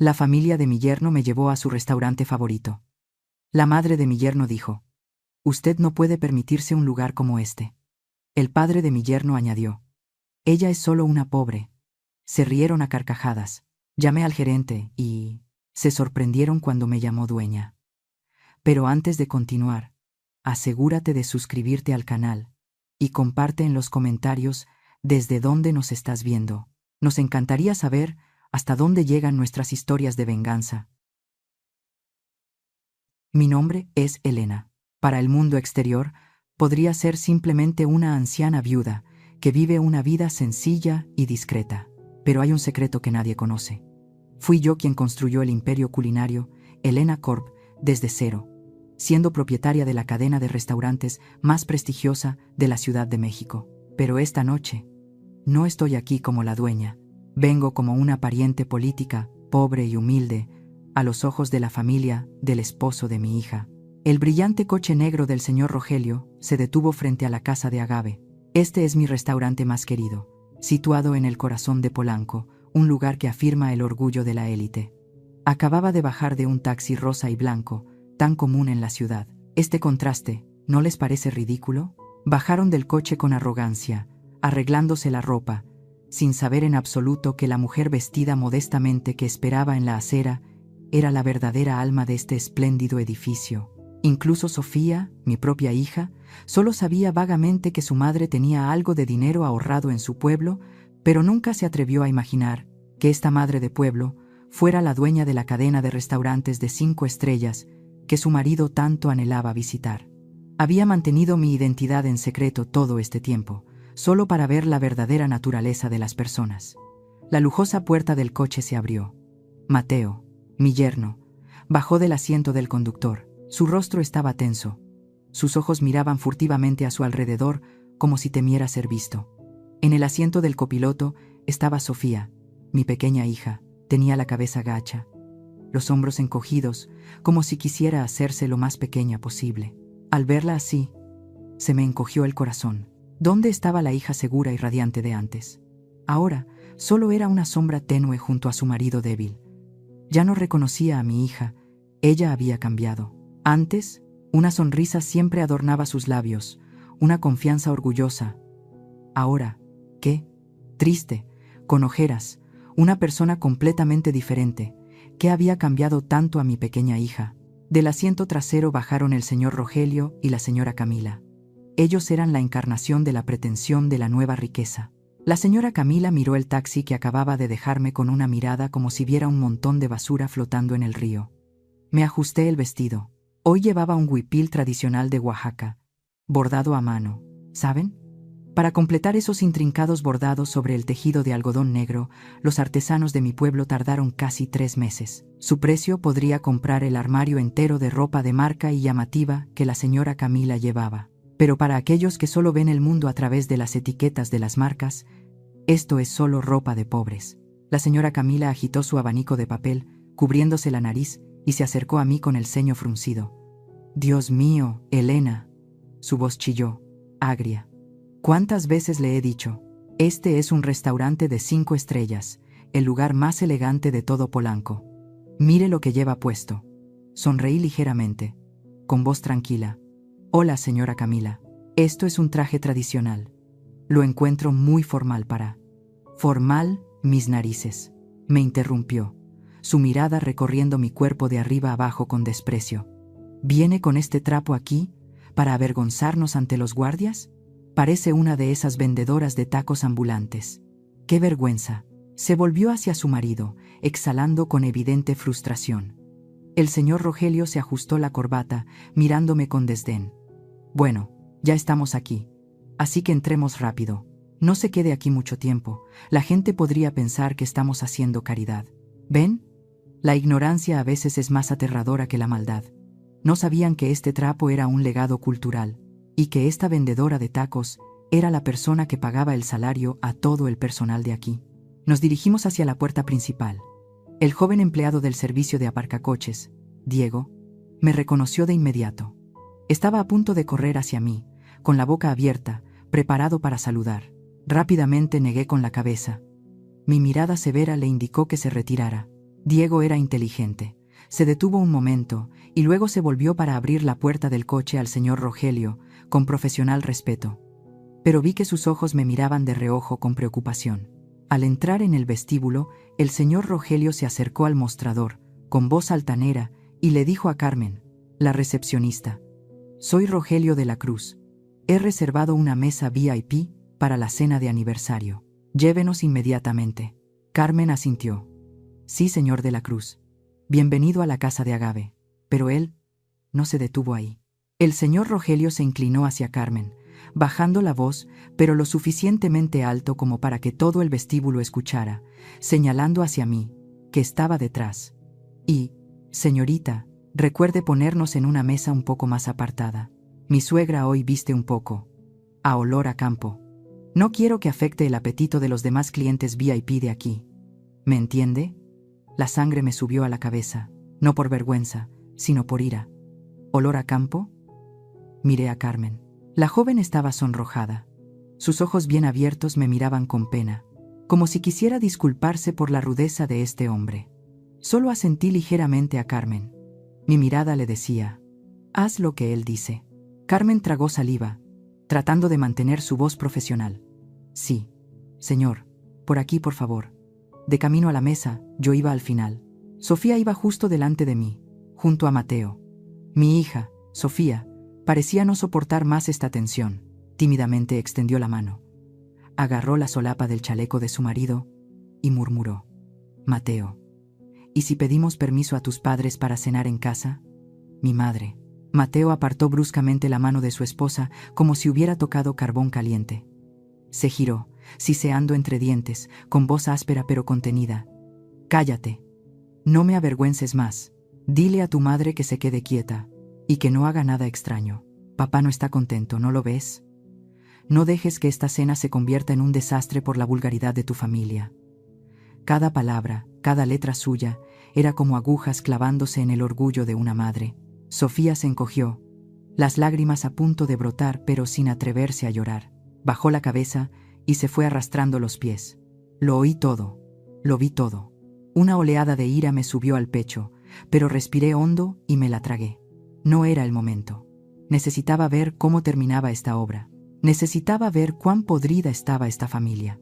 La familia de mi yerno me llevó a su restaurante favorito. La madre de mi yerno dijo: «Usted no puede permitirse un lugar como este». El padre de mi yerno añadió: «Ella es solo una pobre». Se rieron a carcajadas. Llamé al gerente y se sorprendieron cuando me llamó dueña. Pero antes de continuar, asegúrate de suscribirte al canal y comparte en los comentarios desde dónde nos estás viendo. Nos encantaría saber hasta dónde llegan nuestras historias de venganza. Mi nombre es Elena. Para el mundo exterior, podría ser simplemente una anciana viuda que vive una vida sencilla y discreta. Pero hay un secreto que nadie conoce. Fui yo quien construyó el imperio culinario Elena Corp desde cero, siendo propietaria de la cadena de restaurantes más prestigiosa de la Ciudad de México. Pero esta noche, no estoy aquí como la dueña. Vengo como una pariente política, pobre y humilde, a los ojos de la familia del esposo de mi hija. El brillante coche negro del señor Rogelio se detuvo frente a la casa de Agave. Este es mi restaurante más querido, situado en el corazón de Polanco, un lugar que afirma el orgullo de la élite. Acababa de bajar de un taxi rosa y blanco, tan común en la ciudad. Este contraste, ¿no les parece ridículo? Bajaron del coche con arrogancia, arreglándose la ropa, sin saber en absoluto que la mujer vestida modestamente que esperaba en la acera era la verdadera alma de este espléndido edificio. Incluso Sofía, mi propia hija, solo sabía vagamente que su madre tenía algo de dinero ahorrado en su pueblo, pero nunca se atrevió a imaginar que esta madre de pueblo fuera la dueña de la cadena de restaurantes de 5 estrellas que su marido tanto anhelaba visitar. Había mantenido mi identidad en secreto todo este tiempo, solo para ver la verdadera naturaleza de las personas. La lujosa puerta del coche se abrió. Mateo, mi yerno, bajó del asiento del conductor. Su rostro estaba tenso. Sus ojos miraban furtivamente a su alrededor como si temiera ser visto. En el asiento del copiloto estaba Sofía, mi pequeña hija. Tenía la cabeza gacha, los hombros encogidos, como si quisiera hacerse lo más pequeña posible. Al verla así, se me encogió el corazón. ¿Dónde estaba la hija segura y radiante de antes? Ahora, solo era una sombra tenue junto a su marido débil. Ya no reconocía a mi hija. Ella había cambiado. Antes, una sonrisa siempre adornaba sus labios, una confianza orgullosa. Ahora, ¿qué? Triste, con ojeras, una persona completamente diferente. ¿Qué había cambiado tanto a mi pequeña hija? Del asiento trasero bajaron el señor Rogelio y la señora Camila. Ellos eran la encarnación de la pretensión de la nueva riqueza. La señora Camila miró el taxi que acababa de dejarme con una mirada como si viera un montón de basura flotando en el río. Me ajusté el vestido. Hoy llevaba un huipil tradicional de Oaxaca, bordado a mano, ¿saben? Para completar esos intrincados bordados sobre el tejido de algodón negro, los artesanos de mi pueblo tardaron casi 3 meses. Su precio podría comprar el armario entero de ropa de marca y llamativa que la señora Camila llevaba. Pero para aquellos que solo ven el mundo a través de las etiquetas de las marcas, esto es solo ropa de pobres. La señora Camila agitó su abanico de papel, cubriéndose la nariz, y se acercó a mí con el ceño fruncido. «Dios mío, Elena», su voz chilló, agria. «¿Cuántas veces le he dicho? Este es un restaurante de 5 estrellas, el lugar más elegante de todo Polanco. Mire lo que lleva puesto». Sonreí ligeramente, con voz tranquila. «Hola, señora Camila. Esto es un traje tradicional. Lo encuentro muy formal para». «Formal, mis narices», me interrumpió, su mirada recorriendo mi cuerpo de arriba abajo con desprecio. «¿Viene con este trapo aquí para avergonzarnos ante los guardias? Parece una de esas vendedoras de tacos ambulantes. ¡Qué vergüenza!». Se volvió hacia su marido, exhalando con evidente frustración. El señor Rogelio se ajustó la corbata, mirándome con desdén. «Bueno, ya estamos aquí, así que entremos rápido. No se quede aquí mucho tiempo. La gente podría pensar que estamos haciendo caridad. ¿Ven? La ignorancia a veces es más aterradora que la maldad. No sabían que este trapo era un legado cultural, y que esta vendedora de tacos era la persona que pagaba el salario a todo el personal de aquí». Nos dirigimos hacia la puerta principal. El joven empleado del servicio de aparcacoches, Diego, me reconoció de inmediato. Estaba a punto de correr hacia mí, con la boca abierta, preparado para saludar. Rápidamente negué con la cabeza. Mi mirada severa le indicó que se retirara. Diego era inteligente. Se detuvo un momento y luego se volvió para abrir la puerta del coche al señor Rogelio, con profesional respeto. Pero vi que sus ojos me miraban de reojo con preocupación. Al entrar en el vestíbulo, el señor Rogelio se acercó al mostrador, con voz altanera, y le dijo a Carmen, la recepcionista: «Soy Rogelio de la Cruz. He reservado una mesa VIP para la cena de aniversario. Llévenos inmediatamente». Carmen asintió. «Sí, señor de la Cruz. Bienvenido a la casa de Agave». Pero él no se detuvo ahí. El señor Rogelio se inclinó hacia Carmen, bajando la voz, pero lo suficientemente alto como para que todo el vestíbulo escuchara, señalando hacia mí, que estaba detrás. «Y, señorita, recuerde ponernos en una mesa un poco más apartada. Mi suegra hoy viste un poco a olor a campo. No quiero que afecte el apetito de los demás clientes VIP de aquí. ¿Me entiende?». La sangre me subió a la cabeza, no por vergüenza, sino por ira. ¿Olor a campo? Miré a Carmen. La joven estaba sonrojada. Sus ojos bien abiertos me miraban con pena, como si quisiera disculparse por la rudeza de este hombre. Solo asentí ligeramente a Carmen. Mi mirada le decía: «Haz lo que él dice». Carmen tragó saliva, tratando de mantener su voz profesional. «Sí, señor, por aquí, por favor». De camino a la mesa, yo iba al final. Sofía iba justo delante de mí, junto a Mateo. Mi hija, Sofía, parecía no soportar más esta tensión. Tímidamente extendió la mano. Agarró la solapa del chaleco de su marido y murmuró: «Mateo, ¿y si pedimos permiso a tus padres para cenar en casa?». «Mi madre». Mateo apartó bruscamente la mano de su esposa como si hubiera tocado carbón caliente. Se giró, siseando entre dientes, con voz áspera pero contenida: «Cállate. No me avergüences más. Dile a tu madre que se quede quieta y que no haga nada extraño. Papá no está contento, ¿no lo ves? No dejes que esta cena se convierta en un desastre por la vulgaridad de tu familia». Cada palabra, cada letra suya, era como agujas clavándose en el orgullo de una madre. Sofía se encogió, las lágrimas a punto de brotar pero sin atreverse a llorar. Bajó la cabeza y se fue arrastrando los pies. Lo oí todo, lo vi todo. Una oleada de ira me subió al pecho, pero respiré hondo y me la tragué. No era el momento. Necesitaba ver cómo terminaba esta obra. Necesitaba ver cuán podrida estaba esta familia.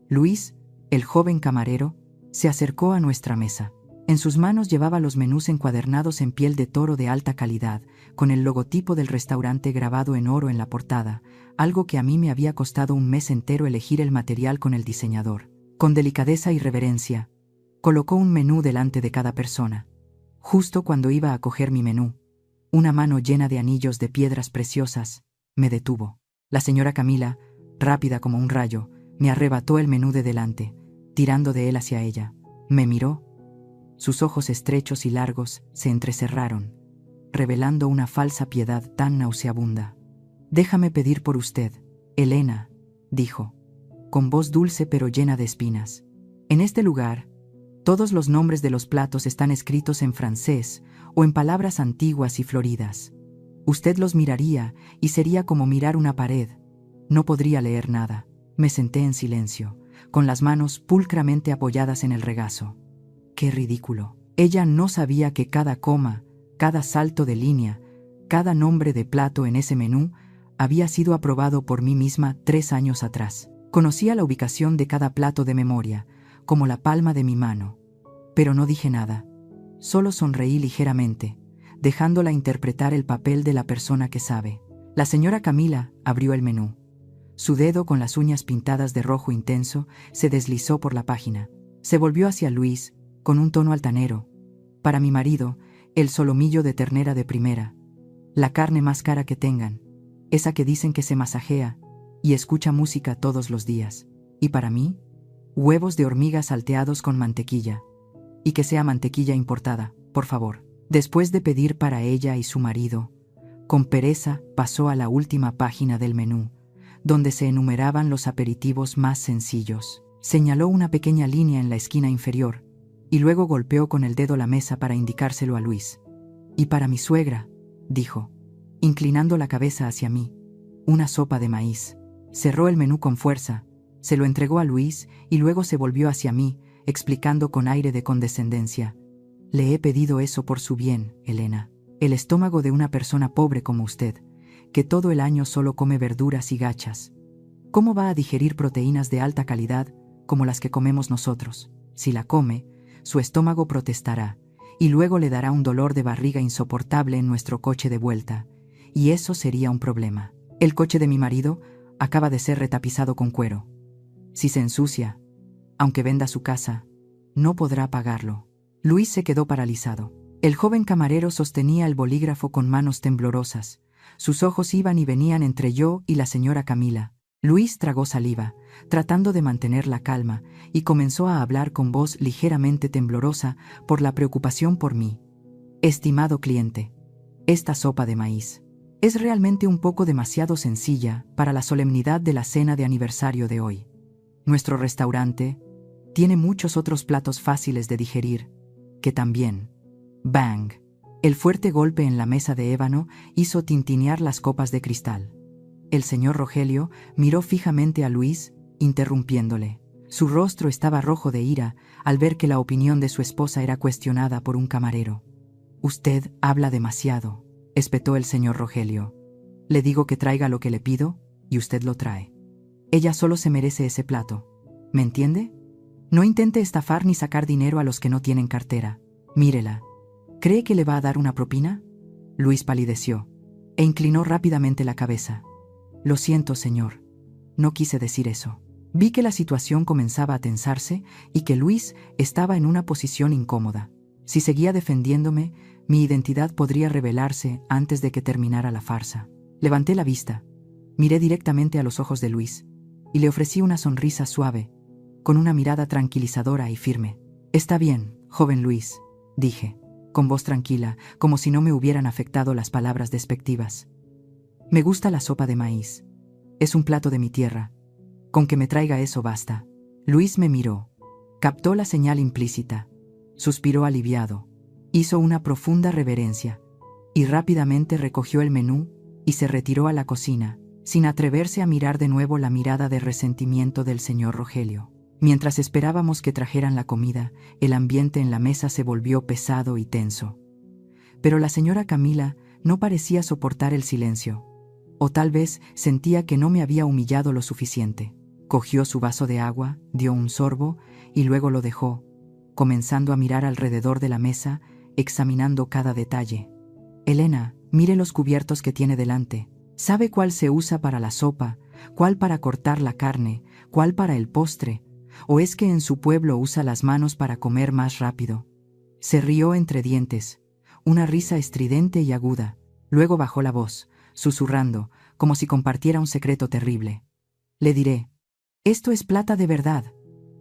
Luis, el joven camarero, se acercó a nuestra mesa. En sus manos llevaba los menús encuadernados en piel de toro de alta calidad, con el logotipo del restaurante grabado en oro en la portada, algo que a mí me había costado un mes entero elegir el material con el diseñador. Con delicadeza y reverencia, colocó un menú delante de cada persona. Justo cuando iba a coger mi menú, una mano llena de anillos de piedras preciosas me detuvo. La señora Camila, rápida como un rayo, me arrebató el menú de delante, tirando de él hacia ella. Me miró. Sus ojos estrechos y largos se entrecerraron, revelando una falsa piedad tan nauseabunda. «Déjame pedir por usted, Elena», dijo, con voz dulce pero llena de espinas. «En este lugar, todos los nombres de los platos están escritos en francés o en palabras antiguas y floridas. Usted los miraría y sería como mirar una pared. No podría leer nada». Me senté en silencio, con las manos pulcramente apoyadas en el regazo. ¡Qué ridículo! Ella no sabía que cada coma, cada salto de línea, cada nombre de plato en ese menú había sido aprobado por mí misma 3 años atrás. Conocía la ubicación de cada plato de memoria, como la palma de mi mano. Pero no dije nada. Solo sonreí ligeramente, dejándola interpretar el papel de la persona que sabe. La señora Camila abrió el menú. Su dedo, con las uñas pintadas de rojo intenso, se deslizó por la página. Se volvió hacia Luis, con un tono altanero: «Para mi marido, el solomillo de ternera de primera, la carne más cara que tengan, esa que dicen que se masajea y escucha música todos los días. Y para mí, huevos de hormiga salteados con mantequilla, y que sea mantequilla importada, por favor». Después de pedir para ella y su marido, con pereza pasó a la última página del menú, donde se enumeraban los aperitivos más sencillos. Señaló una pequeña línea en la esquina inferior, y luego golpeó con el dedo la mesa para indicárselo a Luis. «Y para mi suegra», dijo, inclinando la cabeza hacia mí, «una sopa de maíz». Cerró el menú con fuerza, se lo entregó a Luis y luego se volvió hacia mí, explicando con aire de condescendencia: «Le he pedido eso por su bien, Elena. El estómago de una persona pobre como usted, que todo el año solo come verduras y gachas, ¿cómo va a digerir proteínas de alta calidad como las que comemos nosotros? Si la come, su estómago protestará y luego le dará un dolor de barriga insoportable en nuestro coche de vuelta, y eso sería un problema. El coche de mi marido acaba de ser retapizado con cuero. Si se ensucia, aunque venda su casa, no podrá pagarlo». Luis se quedó paralizado. El joven camarero sostenía el bolígrafo con manos temblorosas. Sus ojos iban y venían entre yo y la señora Camila. Luis tragó saliva, tratando de mantener la calma, y comenzó a hablar con voz ligeramente temblorosa por la preocupación por mí. «Estimado cliente, esta sopa de maíz es realmente un poco demasiado sencilla para la solemnidad de la cena de aniversario de hoy. Nuestro restaurante tiene muchos otros platos fáciles de digerir, que también». Bang. El fuerte golpe en la mesa de ébano hizo tintinear las copas de cristal. El señor Rogelio miró fijamente a Luis, interrumpiéndole. Su rostro estaba rojo de ira al ver que la opinión de su esposa era cuestionada por un camarero. «Usted habla demasiado», espetó el señor Rogelio. «Le digo que traiga lo que le pido y usted lo trae. Ella solo se merece ese plato. ¿Me entiende? No intente estafar ni sacar dinero a los que no tienen cartera. Mírela. ¿Cree que le va a dar una propina?». Luis palideció e inclinó rápidamente la cabeza. «Lo siento, señor. No quise decir eso». Vi que la situación comenzaba a tensarse y que Luis estaba en una posición incómoda. Si seguía defendiéndome, mi identidad podría revelarse antes de que terminara la farsa. Levanté la vista, miré directamente a los ojos de Luis y le ofrecí una sonrisa suave, con una mirada tranquilizadora y firme. «Está bien, joven Luis», dije, con voz tranquila, como si no me hubieran afectado las palabras despectivas. «Me gusta la sopa de maíz. Es un plato de mi tierra. Con que me traiga eso basta». Luis me miró, captó la señal implícita, suspiró aliviado, hizo una profunda reverencia y rápidamente recogió el menú y se retiró a la cocina, sin atreverse a mirar de nuevo la mirada de resentimiento del señor Rogelio. Mientras esperábamos que trajeran la comida, el ambiente en la mesa se volvió pesado y tenso. Pero la señora Camila no parecía soportar el silencio, o tal vez sentía que no me había humillado lo suficiente. Cogió su vaso de agua, dio un sorbo y luego lo dejó, comenzando a mirar alrededor de la mesa, examinando cada detalle. «Elena, mire los cubiertos que tiene delante. ¿Sabe cuál se usa para la sopa, cuál para cortar la carne, cuál para el postre? ¿O es que en su pueblo usa las manos para comer más rápido?». Se rió entre dientes, una risa estridente y aguda. Luego bajó la voz, susurrando, como si compartiera un secreto terrible. «Le diré, esto es plata de verdad,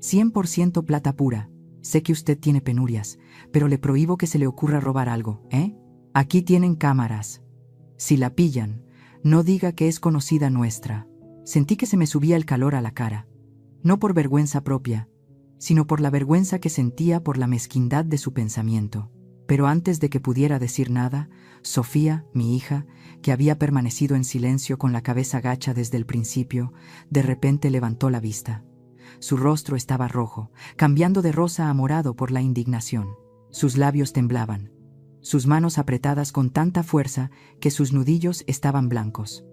100% plata pura. Sé que usted tiene penurias, pero le prohíbo que se le ocurra robar algo, ¿eh? Aquí tienen cámaras. Si la pillan, no diga que es conocida nuestra». Sentí que se me subía el calor a la cara, no por vergüenza propia, sino por la vergüenza que sentía por la mezquindad de su pensamiento. Pero antes de que pudiera decir nada, Sofía, mi hija, que había permanecido en silencio con la cabeza gacha desde el principio, de repente levantó la vista. Su rostro estaba rojo, cambiando de rosa a morado por la indignación. Sus labios temblaban, sus manos apretadas con tanta fuerza que sus nudillos estaban blancos.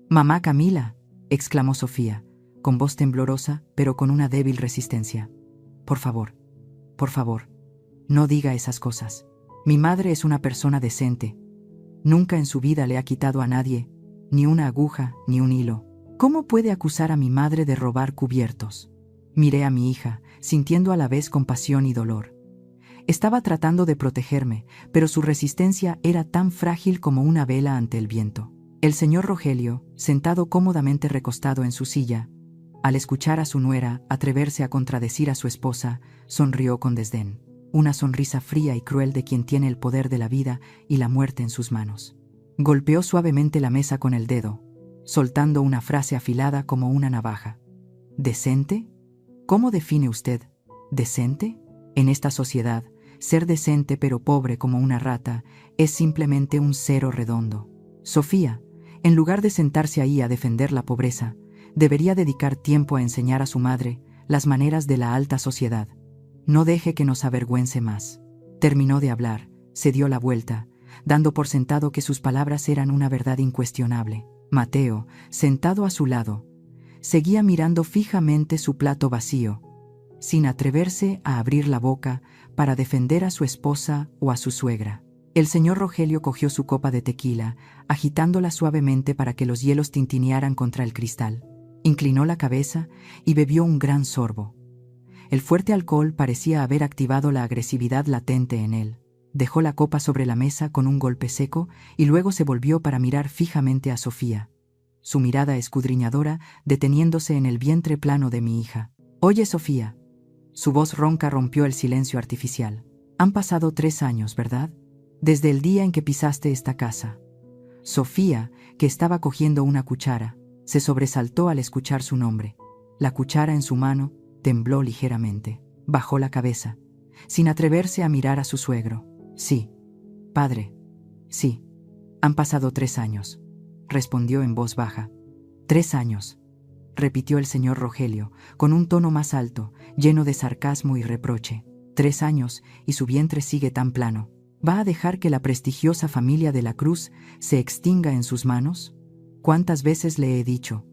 «Mamá Camila», exclamó Sofía, con voz temblorosa, pero con una débil resistencia. Por favor, no diga esas cosas. Mi madre es una persona decente. Nunca en su vida le ha quitado a nadie, ni una aguja, ni un hilo. ¿Cómo puede acusar a mi madre de robar cubiertos?». Miré a mi hija, sintiendo a la vez compasión y dolor. Estaba tratando de protegerme, pero su resistencia era tan frágil como una vela ante el viento. El señor Rogelio, sentado cómodamente recostado en su silla, al escuchar a su nuera atreverse a contradecir a su esposa, sonrió con desdén, una sonrisa fría y cruel de quien tiene el poder de la vida y la muerte en sus manos. Golpeó suavemente la mesa con el dedo, soltando una frase afilada como una navaja. «¿Decente? ¿Cómo define usted decente? En esta sociedad, ser decente pero pobre como una rata es simplemente un cero redondo. Sofía, en lugar de sentarse ahí a defender la pobreza, debería dedicar tiempo a enseñar a su madre las maneras de la alta sociedad. No deje que nos avergüence más. Terminó de hablar, se dio la vuelta, dando por sentado que sus palabras eran una verdad incuestionable. Mateo, sentado a su lado, seguía mirando fijamente su plato vacío, sin atreverse a abrir la boca para defender a su esposa o a su suegra. El señor Rogelio cogió su copa de tequila, agitándola suavemente para que los hielos tintinearan contra el cristal. Inclinó la cabeza y bebió un gran sorbo. El fuerte alcohol parecía haber activado la agresividad latente en él. Dejó la copa sobre la mesa con un golpe seco y luego se volvió para mirar fijamente a Sofía, su mirada escudriñadora deteniéndose en el vientre plano de mi hija. «Oye, Sofía». Su voz ronca rompió el silencio artificial. «Han pasado 3 años, ¿verdad? Desde el día en que pisaste esta casa». Sofía, que estaba cogiendo una cuchara, se sobresaltó al escuchar su nombre. La cuchara en su mano tembló ligeramente. Bajó la cabeza, sin atreverse a mirar a su suegro. «Sí, padre. Sí. Han pasado 3 años», respondió en voz baja. «3 años», repitió el señor Rogelio, con un tono más alto, lleno de sarcasmo y reproche. «3 años y su vientre sigue tan plano. ¿Va a dejar que la prestigiosa familia de la Cruz se extinga en sus manos? ¿Cuántas veces le he dicho?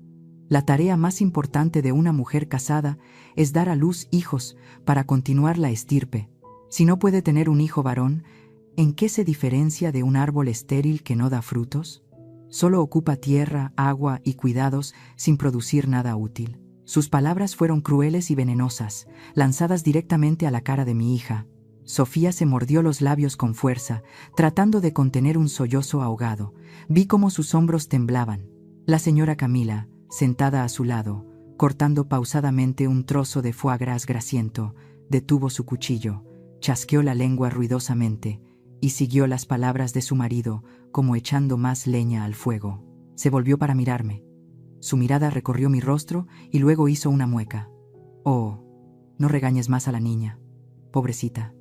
La tarea más importante de una mujer casada es dar a luz hijos para continuar la estirpe. Si no puede tener un hijo varón, ¿en qué se diferencia de un árbol estéril que no da frutos? Solo ocupa tierra, agua y cuidados sin producir nada útil». Sus palabras fueron crueles y venenosas, lanzadas directamente a la cara de mi hija. Sofía se mordió los labios con fuerza, tratando de contener un sollozo ahogado. Vi cómo sus hombros temblaban. La señora Camila, sentada a su lado, cortando pausadamente un trozo de foie gras grasiento, detuvo su cuchillo, chasqueó la lengua ruidosamente y siguió las palabras de su marido como echando más leña al fuego. Se volvió para mirarme. Su mirada recorrió mi rostro y luego hizo una mueca. «Oh, no regañes más a la niña. Pobrecita.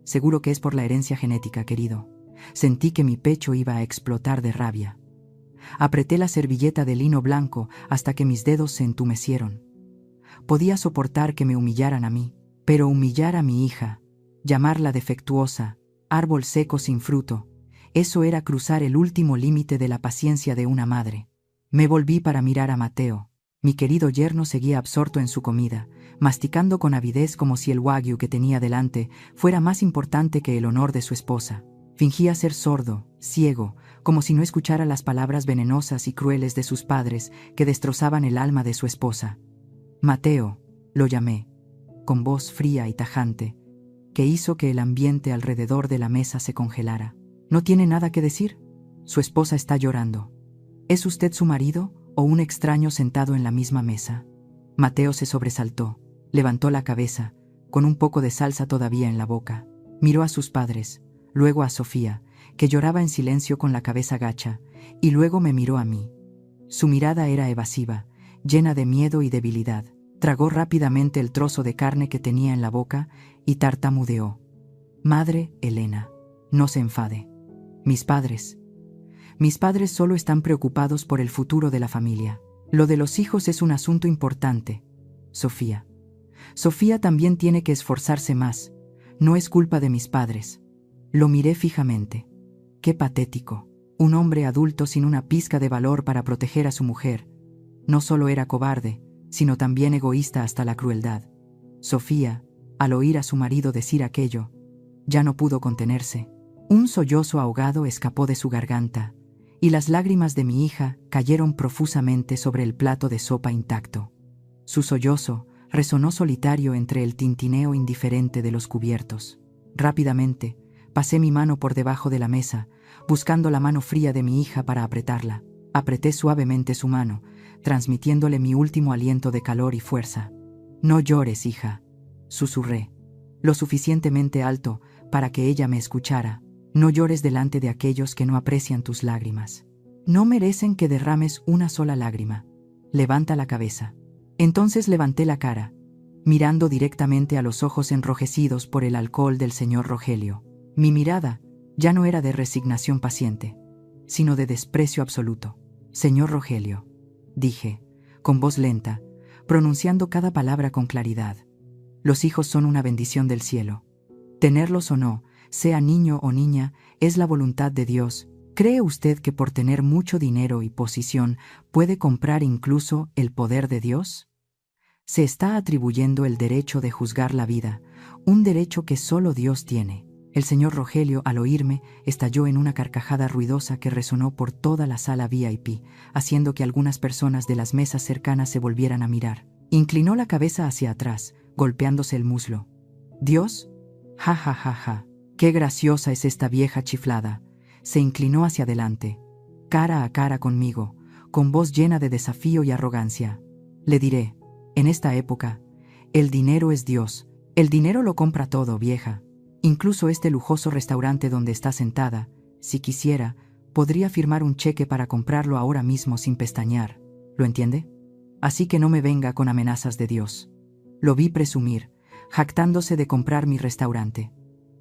Seguro que es por la herencia genética, querido». Sentí que mi pecho iba a explotar de rabia. Apreté la servilleta de lino blanco hasta que mis dedos se entumecieron. Podía soportar que me humillaran a mí, pero humillar a mi hija, llamarla defectuosa, árbol seco sin fruto, eso era cruzar el último límite de la paciencia de una madre. Me volví para mirar a Mateo. Mi querido yerno seguía absorto en su comida, masticando con avidez como si el wagyu que tenía delante fuera más importante que el honor de su esposa. Fingía ser sordo, ciego, como si no escuchara las palabras venenosas y crueles de sus padres que destrozaban el alma de su esposa. «Mateo», lo llamé, con voz fría y tajante, que hizo que el ambiente alrededor de la mesa se congelara. «¿No tiene nada que decir? Su esposa está llorando. ¿Es usted su marido o un extraño sentado en la misma mesa?» Mateo se sobresaltó, levantó la cabeza, con un poco de salsa todavía en la boca. Miró a sus padres, luego a Sofía, que lloraba en silencio con la cabeza gacha, y luego me miró a mí. Su mirada era evasiva, llena de miedo y debilidad. Tragó rápidamente el trozo de carne que tenía en la boca y tartamudeó. «Madre Elena, no se enfade. Mis padres solo están preocupados por el futuro de la familia. Lo de los hijos es un asunto importante, Sofía. Sofía también tiene que esforzarse más. No es culpa de mis padres». Lo miré fijamente. Qué patético. Un hombre adulto sin una pizca de valor para proteger a su mujer. No solo era cobarde, sino también egoísta hasta la crueldad. Sofía, al oír a su marido decir aquello, ya no pudo contenerse. Un sollozo ahogado escapó de su garganta, y las lágrimas de mi hija cayeron profusamente sobre el plato de sopa intacto. Su sollozo resonó solitario entre el tintineo indiferente de los cubiertos. Rápidamente, pasé mi mano por debajo de la mesa, buscando la mano fría de mi hija para apretarla. Apreté suavemente su mano, transmitiéndole mi último aliento de calor y fuerza. «No llores, hija», susurré, lo suficientemente alto para que ella me escuchara. «No llores delante de aquellos que no aprecian tus lágrimas. No merecen que derrames una sola lágrima. Levanta la cabeza». Entonces levanté la cara, mirando directamente a los ojos enrojecidos por el alcohol del señor Rogelio. Mi mirada ya no era de resignación paciente, sino de desprecio absoluto. «Señor Rogelio», dije, con voz lenta, pronunciando cada palabra con claridad. Los hijos son una bendición del cielo. Tenerlos o no, sea niño o niña, es la voluntad de Dios. ¿Cree usted que por tener mucho dinero y posición puede comprar incluso el poder de Dios? Se está atribuyendo el derecho de juzgar la vida, un derecho que solo Dios tiene. El señor Rogelio, al oírme, estalló en una carcajada ruidosa que resonó por toda la sala VIP, haciendo que algunas personas de las mesas cercanas se volvieran a mirar. Inclinó la cabeza hacia atrás, golpeándose el muslo. ¿Dios? Ja, ja, ja, ja. Qué graciosa es esta vieja chiflada. Se inclinó hacia adelante, cara a cara conmigo, con voz llena de desafío y arrogancia. Le diré, en esta época, el dinero es Dios. El dinero lo compra todo, vieja. Incluso este lujoso restaurante donde está sentada, si quisiera, podría firmar un cheque para comprarlo ahora mismo sin pestañear. ¿Lo entiende? Así que no me venga con amenazas de Dios. Lo vi presumir, jactándose de comprar mi restaurante.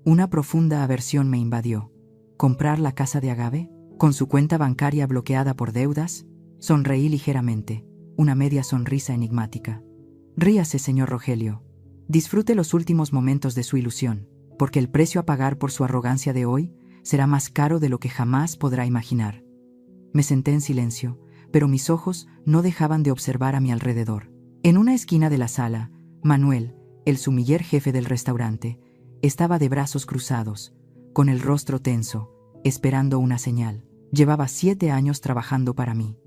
Una profunda aversión me invadió. ¿Comprar la casa de Agave? ¿Con su cuenta bancaria bloqueada por deudas? Sonreí ligeramente, una media sonrisa enigmática. Ríase, señor Rogelio. Disfrute los últimos momentos de su ilusión, porque el precio a pagar por su arrogancia de hoy será más caro de lo que jamás podrá imaginar. Me senté en silencio, pero mis ojos no dejaban de observar a mi alrededor. En una esquina de la sala, Manuel, el sumiller jefe del restaurante, estaba de brazos cruzados, con el rostro tenso, esperando una señal. Llevaba 7 años trabajando para mí,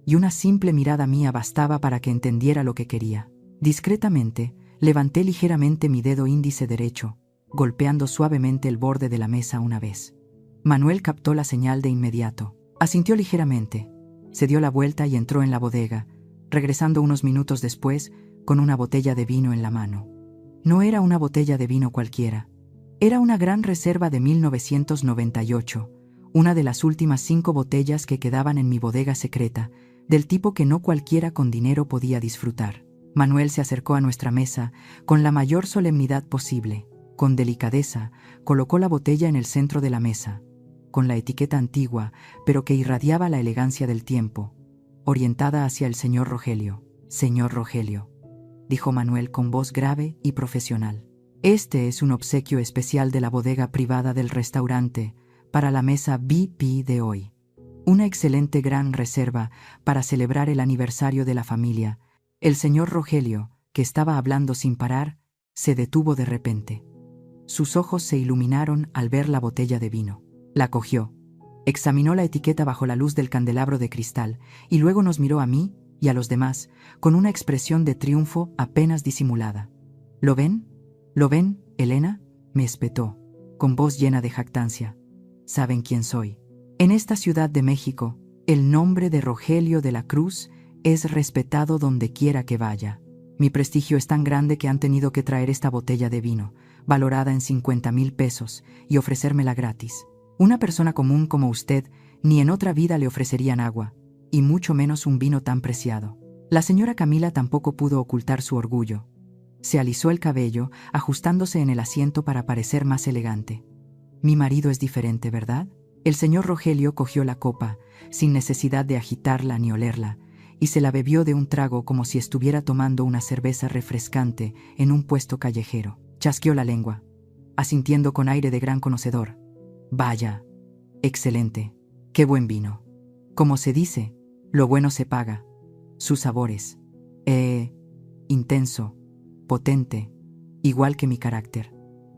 y una simple mirada mía bastaba para que entendiera lo que quería. Discretamente, levanté ligeramente mi dedo índice derecho, golpeando suavemente el borde de la mesa una vez. Manuel captó la señal de inmediato. Asintió ligeramente, se dio la vuelta y entró en la bodega, regresando unos minutos después con una botella de vino en la mano. No era una botella de vino cualquiera. Era una gran reserva de 1998, una de las últimas 5 botellas que quedaban en mi bodega secreta, del tipo que no cualquiera con dinero podía disfrutar. Manuel se acercó a nuestra mesa con la mayor solemnidad posible. Con delicadeza, colocó la botella en el centro de la mesa, con la etiqueta antigua, pero que irradiaba la elegancia del tiempo, orientada hacia el señor Rogelio. «Señor Rogelio», dijo Manuel con voz grave y profesional. «Este es un obsequio especial de la bodega privada del restaurante para la mesa VIP de hoy. Una excelente gran reserva para celebrar el aniversario de la familia». El señor Rogelio, que estaba hablando sin parar, se detuvo de repente. Sus ojos se iluminaron al ver la botella de vino. La cogió, examinó la etiqueta bajo la luz del candelabro de cristal y luego nos miró a mí y a los demás con una expresión de triunfo apenas disimulada. «¿Lo ven? ¿Lo ven, Elena?», me espetó, con voz llena de jactancia. «¿Saben quién soy? En esta ciudad de México, el nombre de Rogelio de la Cruz es respetado donde quiera que vaya. Mi prestigio es tan grande que han tenido que traer esta botella de vino, valorada en 50,000 pesos, y ofrecérmela gratis. Una persona común como usted ni en otra vida le ofrecerían agua, y mucho menos un vino tan preciado». La señora Camila tampoco pudo ocultar su orgullo. Se alisó el cabello, ajustándose en el asiento para parecer más elegante. «Mi marido es diferente, ¿verdad?». El señor Rogelio cogió la copa, sin necesidad de agitarla ni olerla, y se la bebió de un trago como si estuviera tomando una cerveza refrescante en un puesto callejero. Chasqueó la lengua, asintiendo con aire de gran conocedor. «Vaya, excelente, qué buen vino. Como se dice, lo bueno se paga. Sus sabores, intenso, potente, igual que mi carácter».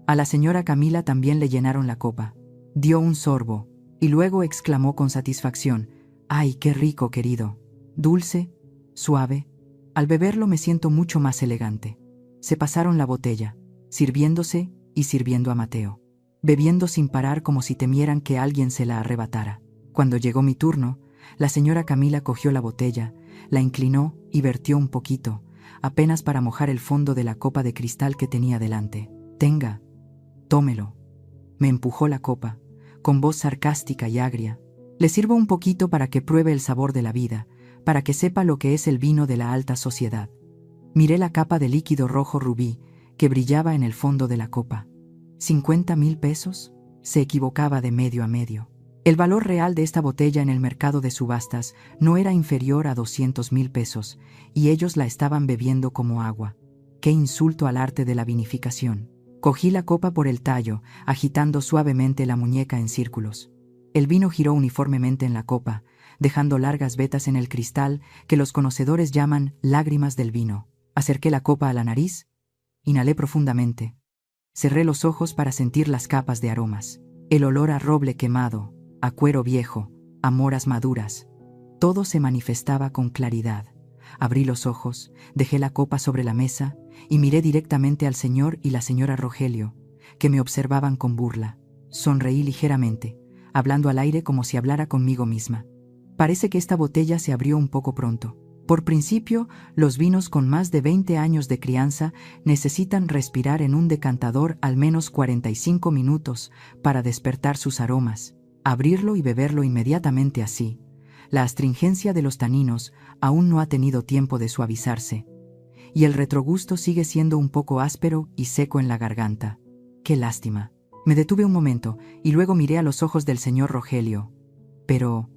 A la señora Camila también le llenaron la copa. Dio un sorbo, y luego exclamó con satisfacción: «¡Ay, qué rico, querido! Dulce, suave. Al beberlo me siento mucho más elegante». Se pasaron la botella, sirviéndose y sirviendo a Mateo, bebiendo sin parar como si temieran que alguien se la arrebatara. Cuando llegó mi turno, la señora Camila cogió la botella, la inclinó y vertió un poquito, apenas para mojar el fondo de la copa de cristal que tenía delante. «Tenga, tómelo». Me empujó la copa, con voz sarcástica y agria. «Le sirvo un poquito para que pruebe el sabor de la vida, para que sepa lo que es el vino de la alta sociedad». Miré la capa de líquido rojo rubí que brillaba en el fondo de la copa. 50,000 pesos. Se equivocaba de medio a medio. El valor real de esta botella en el mercado de subastas no era inferior a 200,000 pesos, y ellos la estaban bebiendo como agua. ¡Qué insulto al arte de la vinificación! Cogí la copa por el tallo, agitando suavemente la muñeca en círculos. El vino giró uniformemente en la copa, dejando largas vetas en el cristal que los conocedores llaman lágrimas del vino. Acerqué la copa a la nariz, inhalé profundamente. Cerré los ojos para sentir las capas de aromas. El olor a roble quemado, a cuero viejo, a moras maduras. Todo se manifestaba con claridad. Abrí los ojos, dejé la copa sobre la mesa y miré directamente al señor y la señora Rogelio, que me observaban con burla. Sonreí ligeramente, hablando al aire como si hablara conmigo misma. Parece que esta botella se abrió un poco pronto. Por principio, los vinos con más de 20 años de crianza necesitan respirar en un decantador al menos 45 minutos para despertar sus aromas. Abrirlo y beberlo inmediatamente así. La astringencia de los taninos aún no ha tenido tiempo de suavizarse, y el retrogusto sigue siendo un poco áspero y seco en la garganta. ¡Qué lástima! Me detuve un momento y luego miré a los ojos del señor Rogelio. Pero,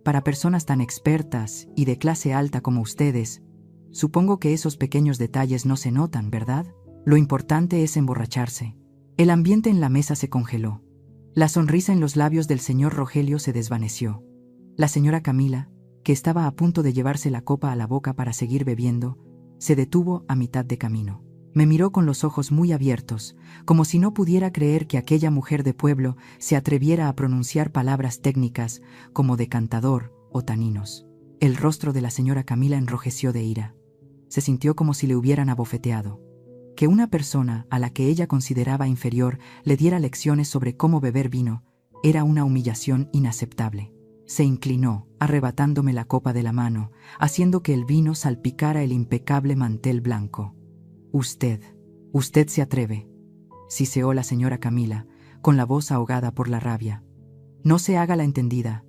para personas tan expertas y de clase alta como ustedes, supongo que esos pequeños detalles no se notan, ¿verdad? Lo importante es emborracharse. El ambiente en la mesa se congeló. La sonrisa en los labios del señor Rogelio se desvaneció. La señora Camila, que estaba a punto de llevarse la copa a la boca para seguir bebiendo, se detuvo a mitad de camino. Me miró con los ojos muy abiertos, como si no pudiera creer que aquella mujer de pueblo se atreviera a pronunciar palabras técnicas como decantador o taninos. El rostro de la señora Camila enrojeció de ira. Se sintió como si le hubieran abofeteado. Que una persona a la que ella consideraba inferior le diera lecciones sobre cómo beber vino era una humillación inaceptable. Se inclinó, arrebatándome la copa de la mano, haciendo que el vino salpicara el impecable mantel blanco. Usted se atreve, siseó la señora Camila, con la voz ahogada por la rabia. No se haga la entendida.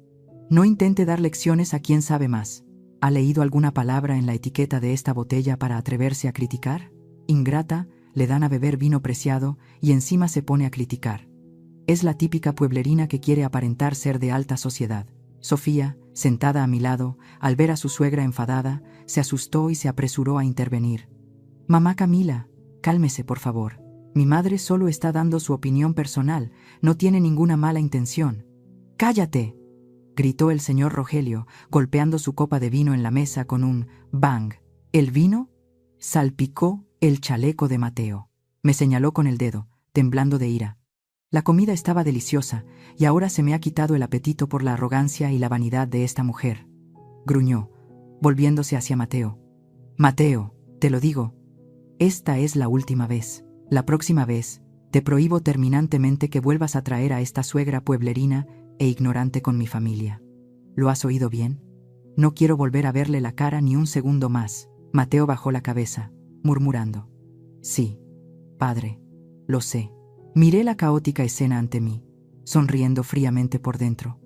No intente dar lecciones a quien sabe más. ¿Ha leído alguna palabra en la etiqueta de esta botella para atreverse a criticar? Ingrata, le dan a beber vino preciado y encima se pone a criticar. Es la típica pueblerina que quiere aparentar ser de alta sociedad. Sofía, sentada a mi lado, al ver a su suegra enfadada, se asustó y se apresuró a intervenir. Mamá Camila, cálmese por favor. Mi madre solo está dando su opinión personal, no tiene ninguna mala intención. ¡Cállate!, gritó el señor Rogelio, golpeando su copa de vino en la mesa con un bang. El vino salpicó el chaleco de Mateo. Me señaló con el dedo, temblando de ira. La comida estaba deliciosa, y ahora se me ha quitado el apetito por la arrogancia y la vanidad de esta mujer. Gruñó, volviéndose hacia Mateo. Mateo, te lo digo, esta es la última vez. La próxima vez, te prohíbo terminantemente que vuelvas a traer a esta suegra pueblerina e ignorante con mi familia. ¿Lo has oído bien? No quiero volver a verle la cara ni un segundo más. Mateo bajó la cabeza, murmurando. Sí, padre, lo sé. Miré la caótica escena ante mí, sonriendo fríamente por dentro.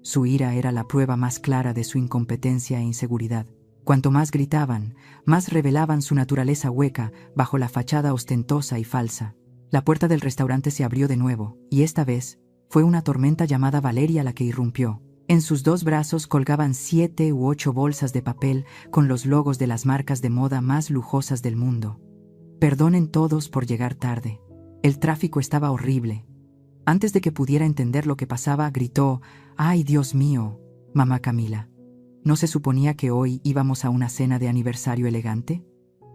Su ira era la prueba más clara de su incompetencia e inseguridad. Cuanto más gritaban, más revelaban su naturaleza hueca bajo la fachada ostentosa y falsa. La puerta del restaurante se abrió de nuevo, y esta vez fue una tormenta llamada Valeria la que irrumpió. En sus 2 brazos colgaban 7 u 8 bolsas de papel con los logos de las marcas de moda más lujosas del mundo. Perdonen todos por llegar tarde. El tráfico estaba horrible. Antes de que pudiera entender lo que pasaba, gritó: «¡Ay, Dios mío, mamá Camila! ¿No se suponía que hoy íbamos a una cena de aniversario elegante?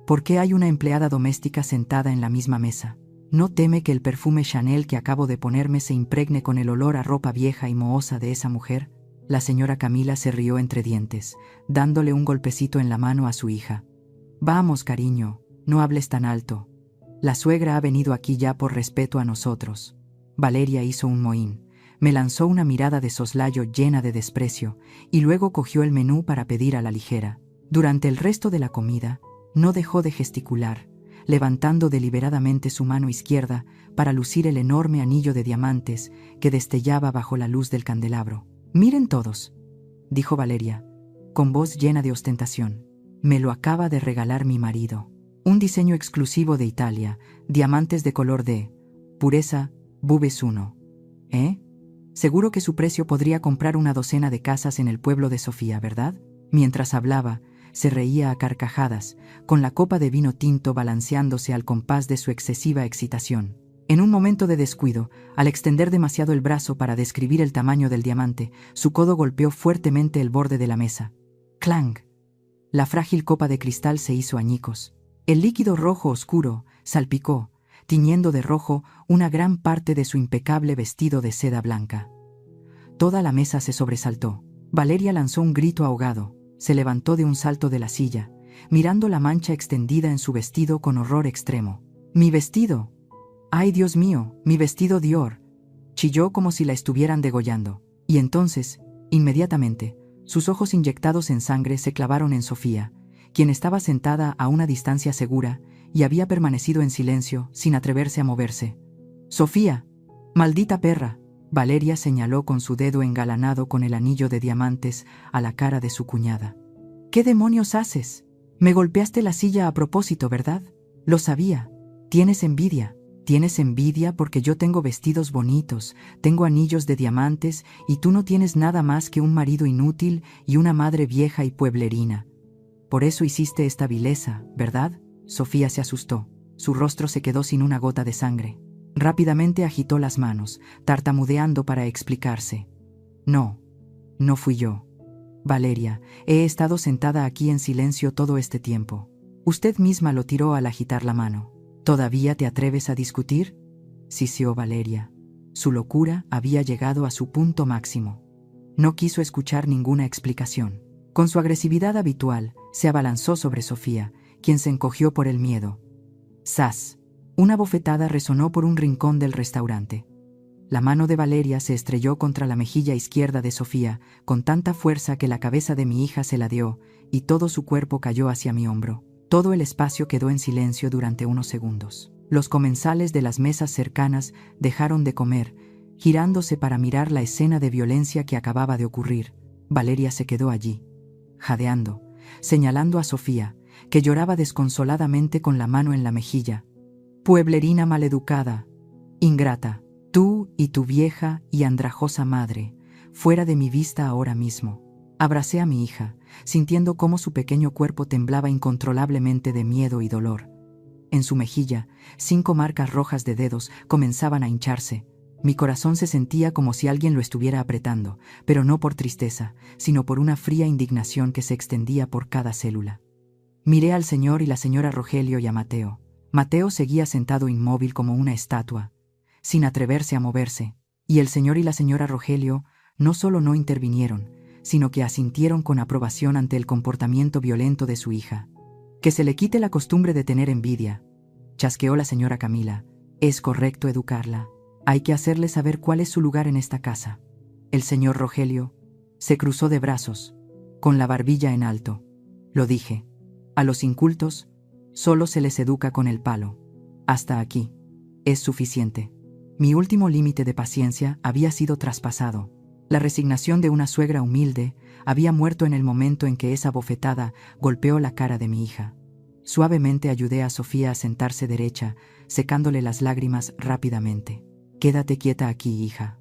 ¿Por qué hay una empleada doméstica sentada en la misma mesa? ¿No teme que el perfume Chanel que acabo de ponerme se impregne con el olor a ropa vieja y mohosa de esa mujer?» La señora Camila se rió entre dientes, dándole un golpecito en la mano a su hija. «Vamos, cariño, no hables tan alto. La suegra ha venido aquí ya por respeto a nosotros». Valeria hizo un mohín, me lanzó una mirada de soslayo llena de desprecio y luego cogió el menú para pedir a la ligera. Durante el resto de la comida, no dejó de gesticular, levantando deliberadamente su mano izquierda para lucir el enorme anillo de diamantes que destellaba bajo la luz del candelabro. «Miren todos», dijo Valeria, con voz llena de ostentación. «Me lo acaba de regalar mi marido. Un diseño exclusivo de Italia, diamantes de color de pureza, Bubes 1. Seguro que su precio podría comprar una docena de casas en el pueblo de Sofía, ¿verdad? Mientras hablaba, se reía a carcajadas, con la copa de vino tinto balanceándose al compás de su excesiva excitación. En un momento de descuido, al extender demasiado el brazo para describir el tamaño del diamante, su codo golpeó fuertemente el borde de la mesa. ¡Clang! La frágil copa de cristal se hizo añicos. El líquido rojo oscuro salpicó, tiñendo de rojo una gran parte de su impecable vestido de seda blanca. Toda la mesa se sobresaltó. Valeria lanzó un grito ahogado, se levantó de un salto de la silla, mirando la mancha extendida en su vestido con horror extremo. ¡Mi vestido! ¡Ay, Dios mío, mi vestido Dior!, chilló como si la estuvieran degollando. Y entonces, inmediatamente, sus ojos inyectados en sangre se clavaron en Sofía, quien estaba sentada a una distancia segura y había permanecido en silencio, sin atreverse a moverse. «¡Sofía! ¡Maldita perra!», Valeria señaló con su dedo engalanado con el anillo de diamantes a la cara de su cuñada. «¿Qué demonios haces? Me golpeaste la silla a propósito, ¿verdad? Lo sabía. Tienes envidia. Tienes envidia porque yo tengo vestidos bonitos, tengo anillos de diamantes y tú no tienes nada más que un marido inútil y una madre vieja y pueblerina. Por eso hiciste esta vileza, ¿verdad?». Sofía se asustó. Su rostro se quedó sin una gota de sangre. Rápidamente agitó las manos, tartamudeando para explicarse. «No, no fui yo. Valeria, he estado sentada aquí en silencio todo este tiempo. Usted misma lo tiró al agitar la mano. ¿Todavía te atreves a discutir?», siseó Valeria. Su locura había llegado a su punto máximo. No quiso escuchar ninguna explicación. Con su agresividad habitual, se abalanzó sobre Sofía, quien se encogió por el miedo. ¡Zas! Una bofetada resonó por un rincón del restaurante. La mano de Valeria se estrelló contra la mejilla izquierda de Sofía, con tanta fuerza que la cabeza de mi hija se ladeó, y todo su cuerpo cayó hacia mi hombro. Todo el espacio quedó en silencio durante unos segundos. Los comensales de las mesas cercanas dejaron de comer, girándose para mirar la escena de violencia que acababa de ocurrir. Valeria se quedó allí, jadeando, señalando a Sofía, que lloraba desconsoladamente con la mano en la mejilla. «Pueblerina maleducada, ingrata, tú y tu vieja y andrajosa madre, fuera de mi vista ahora mismo». Abracé a mi hija, sintiendo cómo su pequeño cuerpo temblaba incontrolablemente de miedo y dolor. En su mejilla, 5 marcas rojas de dedos comenzaban a hincharse. Mi corazón se sentía como si alguien lo estuviera apretando, pero no por tristeza, sino por una fría indignación que se extendía por cada célula. Miré al señor y la señora Rogelio y a Mateo. Mateo seguía sentado inmóvil como una estatua, sin atreverse a moverse, y el señor y la señora Rogelio no solo no intervinieron, sino que asintieron con aprobación ante el comportamiento violento de su hija. «Que se le quite la costumbre de tener envidia», chasqueó la señora Camila. «Es correcto educarla. Hay que hacerle saber cuál es su lugar en esta casa». El señor Rogelio se cruzó de brazos, con la barbilla en alto. «Lo dije. A los incultos solo se les educa con el palo. Hasta aquí. Es suficiente». Mi último límite de paciencia había sido traspasado. La resignación de una suegra humilde había muerto en el momento en que esa bofetada golpeó la cara de mi hija. Suavemente ayudé a Sofía a sentarse derecha, secándole las lágrimas rápidamente. «Quédate quieta aquí, hija»,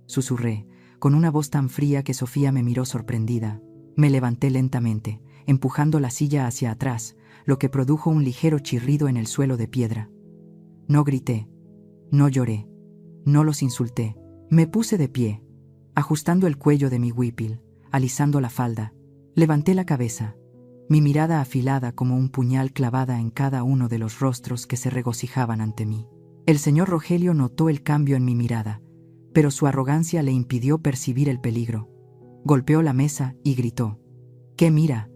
susurré, con una voz tan fría que Sofía me miró sorprendida. Me levanté lentamente, empujando la silla hacia atrás, lo que produjo un ligero chirrido en el suelo de piedra. No grité, no lloré, no los insulté. Me puse de pie, ajustando el cuello de mi huipil, alisando la falda. Levanté la cabeza, mi mirada afilada como un puñal clavada en cada uno de los rostros que se regocijaban ante mí. El señor Rogelio notó el cambio en mi mirada, pero su arrogancia le impidió percibir el peligro. Golpeó la mesa y gritó: «¿Qué mira?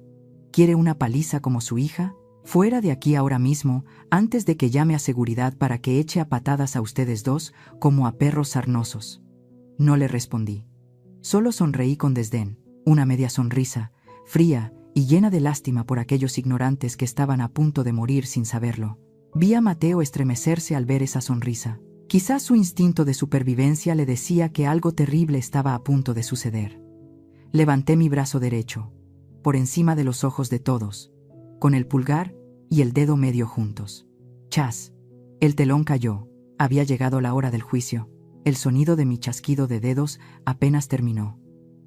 ¿Quiere una paliza como su hija? Fuera de aquí ahora mismo, antes de que llame a seguridad para que eche a patadas a ustedes dos como a perros sarnosos». No le respondí. Solo sonreí con desdén, una media sonrisa, fría y llena de lástima por aquellos ignorantes que estaban a punto de morir sin saberlo. Vi a Mateo estremecerse al ver esa sonrisa. Quizás su instinto de supervivencia le decía que algo terrible estaba a punto de suceder. Levanté mi brazo derecho, por encima de los ojos de todos, con el pulgar y el dedo medio juntos. ¡Chas! El telón cayó. Había llegado la hora del juicio. El sonido de mi chasquido de dedos apenas terminó.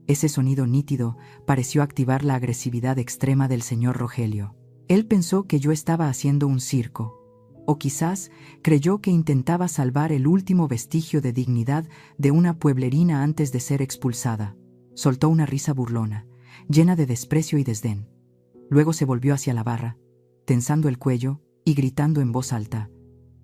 Ese sonido nítido pareció activar la agresividad extrema del señor Rogelio. Él pensó que yo estaba haciendo un circo, o quizás creyó que intentaba salvar el último vestigio de dignidad de una pueblerina antes de ser expulsada. Soltó una risa burlona, llena de desprecio y desdén. Luego se volvió hacia la barra, tensando el cuello y gritando en voz alta: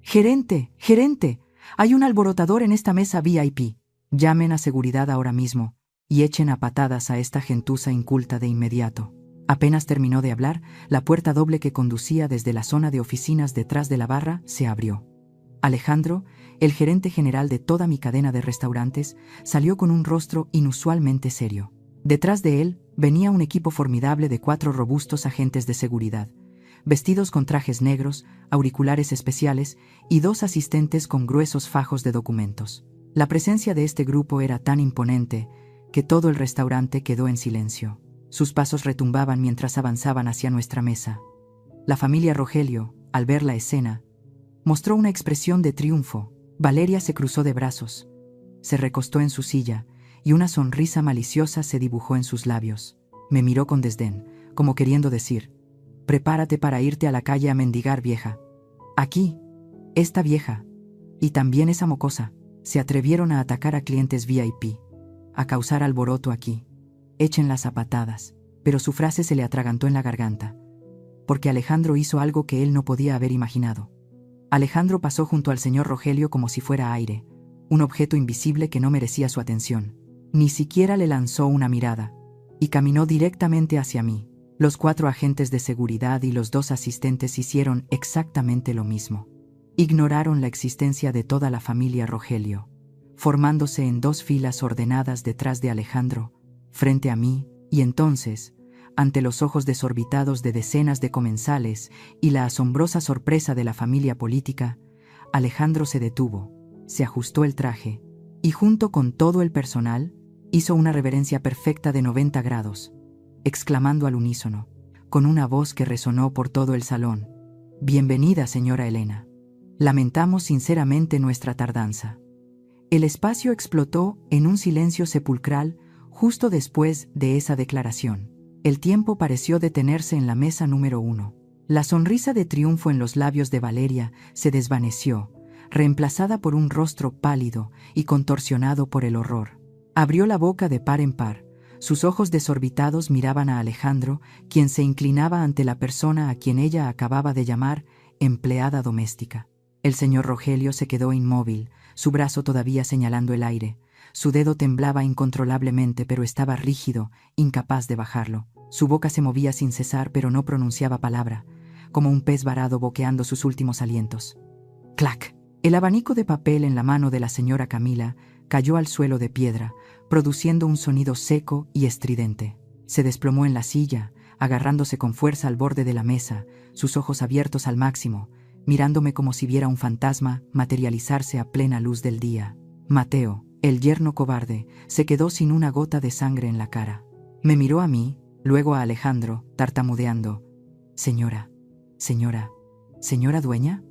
«¡Gerente! ¡Gerente! Hay un alborotador en esta mesa VIP. Llamen a seguridad ahora mismo y echen a patadas a esta gentuza inculta de inmediato». Apenas terminó de hablar, la puerta doble que conducía desde la zona de oficinas detrás de la barra se abrió. Alejandro, el gerente general de toda mi cadena de restaurantes, salió con un rostro inusualmente serio. Detrás de él venía un equipo formidable de 4 robustos agentes de seguridad, vestidos con trajes negros, auriculares especiales y 2 asistentes con gruesos fajos de documentos. La presencia de este grupo era tan imponente que todo el restaurante quedó en silencio. Sus pasos retumbaban mientras avanzaban hacia nuestra mesa. La familia Rogelio, al ver la escena, mostró una expresión de triunfo. Valeria se cruzó de brazos, se recostó en su silla y una sonrisa maliciosa se dibujó en sus labios. Me miró con desdén, como queriendo decir: «Prepárate para irte a la calle a mendigar, vieja». Aquí, esta vieja, y también esa mocosa, se atrevieron a atacar a clientes VIP, a causar alboroto aquí. Échenlas a patadas. Pero su frase se le atragantó en la garganta, porque Alejandro hizo algo que él no podía haber imaginado. Alejandro pasó junto al señor Rogelio como si fuera aire, un objeto invisible que no merecía su atención. Ni siquiera le lanzó una mirada, y caminó directamente hacia mí. Los 4 agentes de seguridad y los 2 asistentes hicieron exactamente lo mismo. Ignoraron la existencia de toda la familia Rogelio, formándose en 2 filas ordenadas detrás de Alejandro, frente a mí, y entonces, ante los ojos desorbitados de decenas de comensales y la asombrosa sorpresa de la familia política, Alejandro se detuvo, se ajustó el traje y junto con todo el personal hizo una reverencia perfecta de 90 grados, exclamando al unísono, con una voz que resonó por todo el salón: «Bienvenida, señora Elena. Lamentamos sinceramente nuestra tardanza». El espacio explotó en un silencio sepulcral. Justo después de esa declaración, el tiempo pareció detenerse en la mesa número 1. La sonrisa de triunfo en los labios de Valeria se desvaneció, reemplazada por un rostro pálido y contorsionado por el horror. Abrió la boca de par en par. Sus ojos desorbitados miraban a Alejandro, quien se inclinaba ante la persona a quien ella acababa de llamar empleada doméstica. El señor Rogelio se quedó inmóvil, su brazo todavía señalando el aire. Su dedo temblaba incontrolablemente, pero estaba rígido, incapaz de bajarlo. Su boca se movía sin cesar, pero no pronunciaba palabra, como un pez varado boqueando sus últimos alientos. ¡Clac! El abanico de papel en la mano de la señora Camila cayó al suelo de piedra, produciendo un sonido seco y estridente. Se desplomó en la silla, agarrándose con fuerza al borde de la mesa, sus ojos abiertos al máximo, mirándome como si viera un fantasma materializarse a plena luz del día. Mateo, el yerno cobarde, se quedó sin una gota de sangre en la cara. Me miró a mí, luego a Alejandro, tartamudeando: «Señora, señora dueña».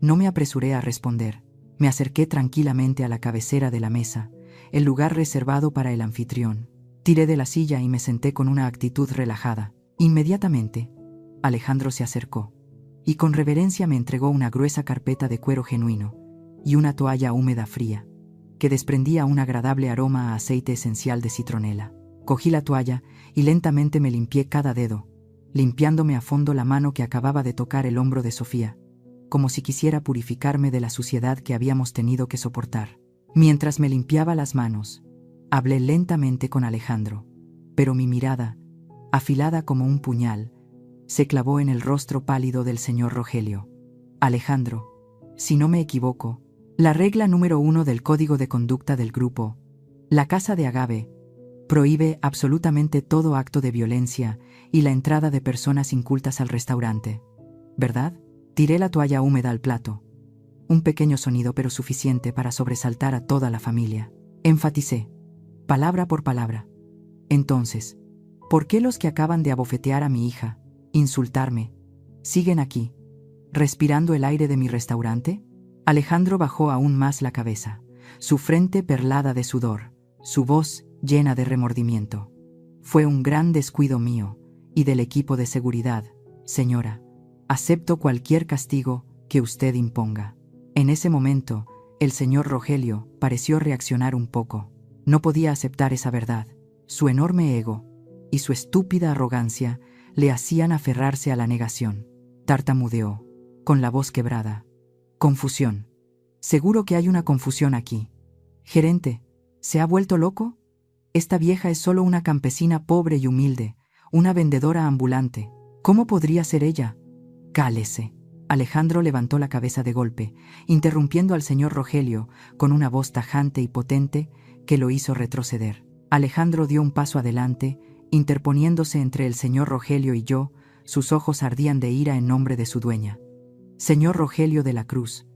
No me apresuré a responder. Me acerqué tranquilamente a la cabecera de la mesa, el lugar reservado para el anfitrión. Tiré de la silla y me senté con una actitud relajada. Inmediatamente, Alejandro se acercó y con reverencia me entregó una gruesa carpeta de cuero genuino y una toalla húmeda fría, que desprendía un agradable aroma a aceite esencial de citronela. Cogí la toalla y lentamente me limpié cada dedo, limpiándome a fondo la mano que acababa de tocar el hombro de Sofía, como si quisiera purificarme de la suciedad que habíamos tenido que soportar. Mientras me limpiaba las manos, hablé lentamente con Alejandro, pero mi mirada, afilada como un puñal, se clavó en el rostro pálido del señor Rogelio. Alejandro, si no me equivoco, la regla número 1 del Código de Conducta del Grupo, la Casa de Agave, prohíbe absolutamente todo acto de violencia y la entrada de personas incultas al restaurante, ¿verdad? Tiré la toalla húmeda al plato. Un pequeño sonido, pero suficiente para sobresaltar a toda la familia. Enfaticé, palabra por palabra. Entonces, ¿por qué los que acaban de abofetear a mi hija, insultarme, siguen aquí, respirando el aire de mi restaurante? Alejandro bajó aún más la cabeza. su frente perlada de sudor, su voz llena de remordimiento. Fue un gran descuido mío y del equipo de seguridad, señora. Acepto cualquier castigo que usted imponga. En ese momento, el señor Rogelio pareció reaccionar un poco. No podía aceptar esa verdad. Su enorme ego y su estúpida arrogancia le hacían aferrarse a la negación. Tartamudeó, con la voz quebrada. Confusión. Seguro que hay una confusión aquí. Gerente, ¿se ha vuelto loco? Esta vieja es solo una campesina pobre y humilde, una vendedora ambulante. ¿Cómo podría ser ella? Cálese. Alejandro levantó la cabeza de golpe, interrumpiendo al señor Rogelio con una voz tajante y potente que lo hizo retroceder. Alejandro dio un paso adelante, interponiéndose entre el señor Rogelio y yo. Sus ojos ardían de ira en nombre de su dueña. Señor Rogelio de la Cruz,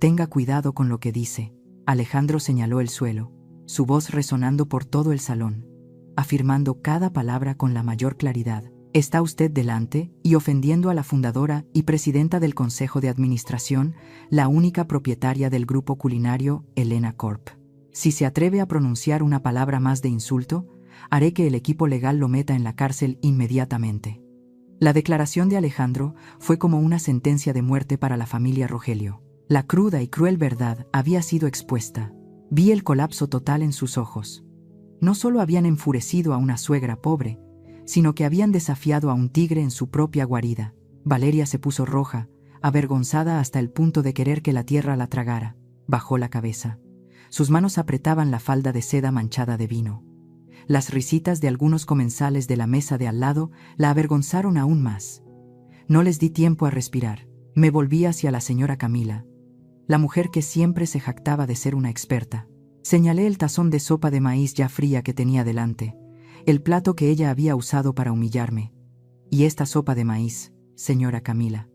tenga cuidado con lo que dice. Alejandro señaló el suelo, su voz resonando por todo el salón, afirmando cada palabra con la mayor claridad. Está usted delante y ofendiendo a la fundadora y presidenta del Consejo de Administración, la única propietaria del grupo culinario, Elena Corp. Si se atreve a pronunciar una palabra más de insulto, haré que el equipo legal lo meta en la cárcel inmediatamente. La declaración de Alejandro fue como una sentencia de muerte para la familia Rogelio. La cruda y cruel verdad había sido expuesta. Vi el colapso total en sus ojos. No solo habían enfurecido a una suegra pobre, sino que habían desafiado a un tigre en su propia guarida. Valeria se puso roja, avergonzada hasta el punto de querer que la tierra la tragara. Bajó la cabeza. Sus manos apretaban la falda de seda manchada de vino. Las risitas de algunos comensales de la mesa de al lado la avergonzaron aún más. No les di tiempo a respirar. Me volví hacia la señora Camila, la mujer que siempre se jactaba de ser una experta. Señalé el tazón de sopa de maíz ya fría que tenía delante, el plato que ella había usado para humillarme. Y esta sopa de maíz, señora Camila,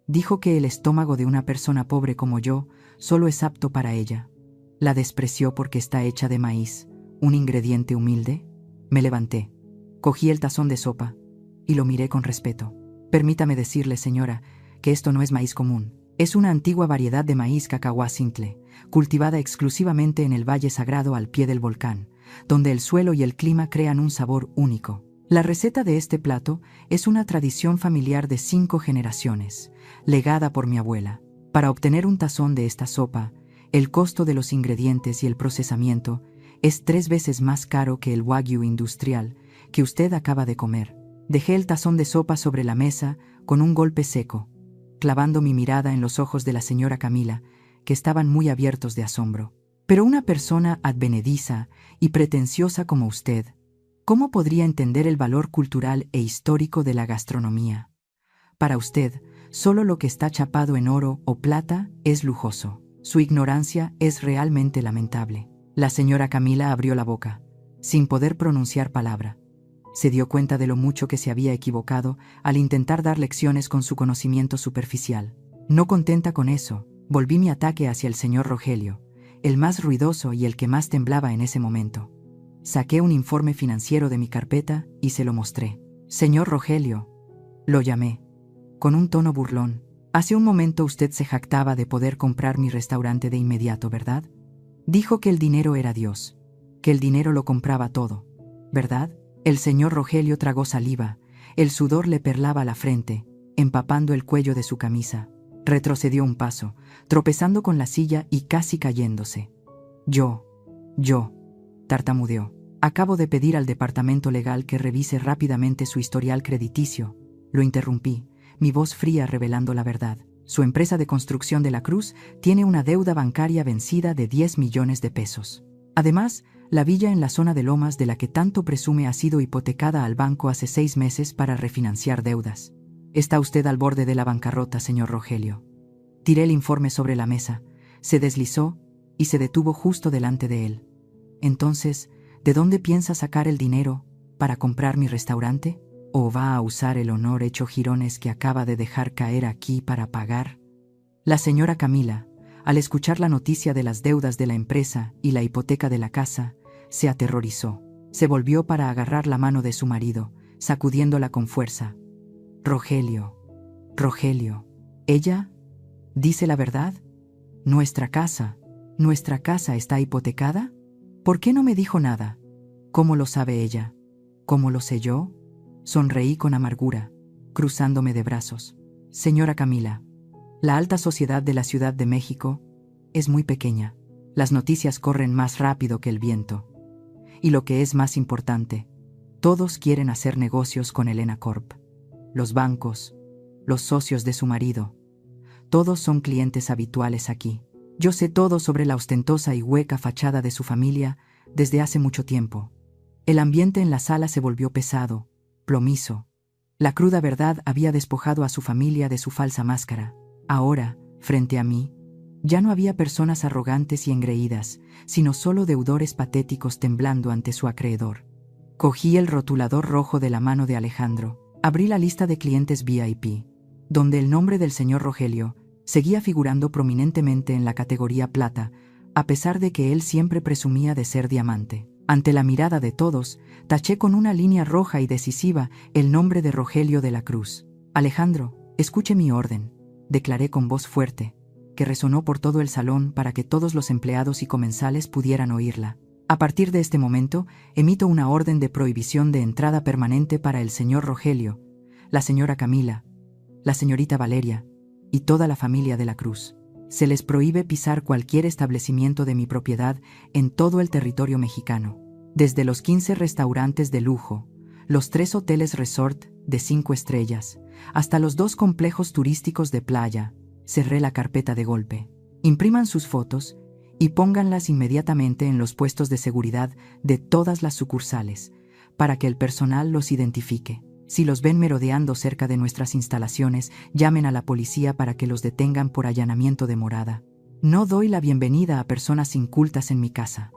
dijo que el estómago de una persona pobre como yo solo es apto para ella. La despreció porque está hecha de maíz, un ingrediente humilde. Me levanté, cogí el tazón de sopa y lo miré con respeto. Permítame decirle, señora, que esto no es maíz común. Es una antigua variedad de maíz cacahuacintle, cultivada exclusivamente en el Valle Sagrado al pie del volcán, donde el suelo y el clima crean un sabor único. La receta de este plato es una tradición familiar de 5 generaciones, legada por mi abuela. Para obtener un tazón de esta sopa, el costo de los ingredientes y el procesamiento es 3 veces más caro que el wagyu industrial que usted acaba de comer. Dejé el tazón de sopa sobre la mesa con un golpe seco, clavando mi mirada en los ojos de la señora Camila, que estaban muy abiertos de asombro. Pero una persona advenediza y pretenciosa como usted, ¿cómo podría entender el valor cultural e histórico de la gastronomía? Para usted, solo lo que está chapado en oro o plata es lujoso. Su ignorancia es realmente lamentable. La señora Camila abrió la boca, sin poder pronunciar palabra. Se dio cuenta de lo mucho que se había equivocado al intentar dar lecciones con su conocimiento superficial. No contenta con eso, volví mi ataque hacia el señor Rogelio, el más ruidoso y el que más temblaba en ese momento. Saqué un informe financiero de mi carpeta y se lo mostré. Señor Rogelio, lo llamé, con un tono burlón. Hace un momento usted se jactaba de poder comprar mi restaurante de inmediato, ¿verdad? Dijo que el dinero era Dios, que el dinero lo compraba todo, ¿verdad? El señor Rogelio tragó saliva, el sudor le perlaba la frente, empapando el cuello de su camisa. Retrocedió un paso, tropezando con la silla y casi cayéndose. Yo, tartamudeó. Acabo de pedir al departamento legal que revise rápidamente su historial crediticio. Lo interrumpí, mi voz fría revelando la verdad. Su empresa de construcción de la Cruz tiene una deuda bancaria vencida de 10 millones de pesos. Además, la villa en la zona de Lomas de la que tanto presume ha sido hipotecada al banco hace 6 meses para refinanciar deudas. Está usted al borde de la bancarrota, señor Rogelio. Tiré el informe sobre la mesa, se deslizó y se detuvo justo delante de él. Entonces, ¿de dónde piensa sacar el dinero para comprar mi restaurante? ¿O va a usar el honor hecho jirones que acaba de dejar caer aquí para pagar? La señora Camila, al escuchar la noticia de las deudas de la empresa y la hipoteca de la casa, se aterrorizó. Se volvió para agarrar la mano de su marido, sacudiéndola con fuerza. Rogelio, ¿ella dice la verdad? Nuestra casa ¿Nuestra casa está hipotecada? ¿Por qué no me dijo nada? ¿Cómo lo sabe ella? ¿Cómo lo sé yo? Sonreí con amargura, cruzándome de brazos. Señora Camila, la alta sociedad de la Ciudad de México es muy pequeña. Las noticias corren más rápido que el viento. Y lo que es más importante, todos quieren hacer negocios con Elena Corp. Los bancos, los socios de su marido, todos son clientes habituales aquí. Yo sé todo sobre la ostentosa y hueca fachada de su familia desde hace mucho tiempo. El ambiente en la sala se volvió pesado, plomizo. La cruda verdad había despojado a su familia de su falsa máscara. Ahora, frente a mí, ya no había personas arrogantes y engreídas, sino solo deudores patéticos temblando ante su acreedor. Cogí el rotulador rojo de la mano de Alejandro, abrí la lista de clientes VIP, donde el nombre del señor Rogelio seguía figurando prominentemente en la categoría plata, a pesar de que él siempre presumía de ser diamante. Ante la mirada de todos, taché con una línea roja y decisiva el nombre de Rogelio de la Cruz. Alejandro, escuche mi orden, declaré con voz fuerte, que resonó por todo el salón para que todos los empleados y comensales pudieran oírla. A partir de este momento, emito una orden de prohibición de entrada permanente para el señor Rogelio, la señora Camila, la señorita Valeria y toda la familia de la Cruz. Se les prohíbe pisar cualquier establecimiento de mi propiedad en todo el territorio mexicano, desde los 15 restaurantes de lujo, los 3 hoteles resort de 5 estrellas, hasta los 2 complejos turísticos de playa. Cerré la carpeta de golpe. Impriman sus fotos y pónganlas inmediatamente en los puestos de seguridad de todas las sucursales, para que el personal los identifique. Si los ven merodeando cerca de nuestras instalaciones, llamen a la policía para que los detengan por allanamiento de morada. No doy la bienvenida a personas incultas en mi casa.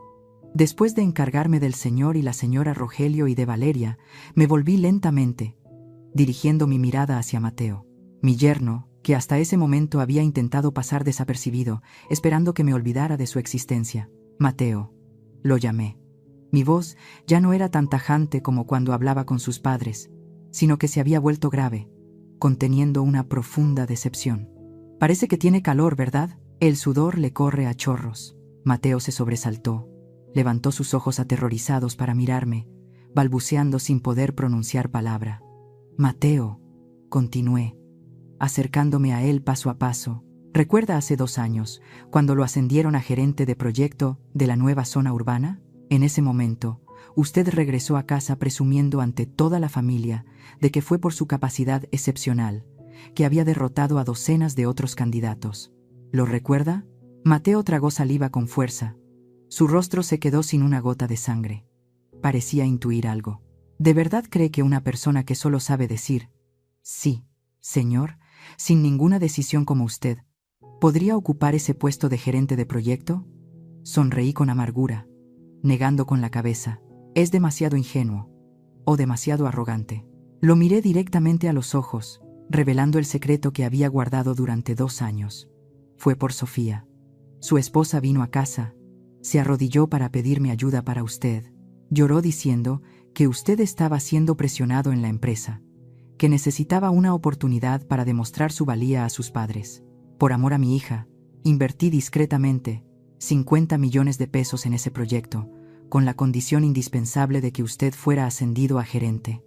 Después de encargarme del señor y la señora Rogelio y de Valeria, me volví lentamente, dirigiendo mi mirada hacia Mateo, mi yerno, que hasta ese momento había intentado pasar desapercibido, esperando que me olvidara de su existencia. Mateo, lo llamé. Mi voz ya no era tan tajante como cuando hablaba con sus padres, sino que se había vuelto grave, conteniendo una profunda decepción. Parece que tiene calor, ¿verdad? El sudor le corre a chorros. Mateo se sobresaltó, levantó sus ojos aterrorizados para mirarme, balbuceando sin poder pronunciar palabra. Mateo, continué, acercándome a él paso a paso. ¿Recuerda hace 2 años, cuando lo ascendieron a gerente de proyecto de la nueva zona urbana? En ese momento, usted regresó a casa presumiendo ante toda la familia de que fue por su capacidad excepcional, que había derrotado a docenas de otros candidatos. ¿Lo recuerda? Mateo tragó saliva con fuerza. Su rostro se quedó sin una gota de sangre. Parecía intuir algo. ¿De verdad cree que una persona que solo sabe decir sí, señor, sin ninguna decisión como usted, podría ocupar ese puesto de gerente de proyecto? Sonreí con amargura, negando con la cabeza. Es demasiado ingenuo, o demasiado arrogante. Lo miré directamente a los ojos, revelando el secreto que había guardado durante 2 años. Fue por Sofía. Su esposa vino a casa, se arrodilló para pedirme ayuda para usted. Lloró diciendo que usted estaba siendo presionado en la empresa, que necesitaba una oportunidad para demostrar su valía a sus padres. Por amor a mi hija, invertí discretamente 50 millones de pesos en ese proyecto, con la condición indispensable de que usted fuera ascendido a gerente.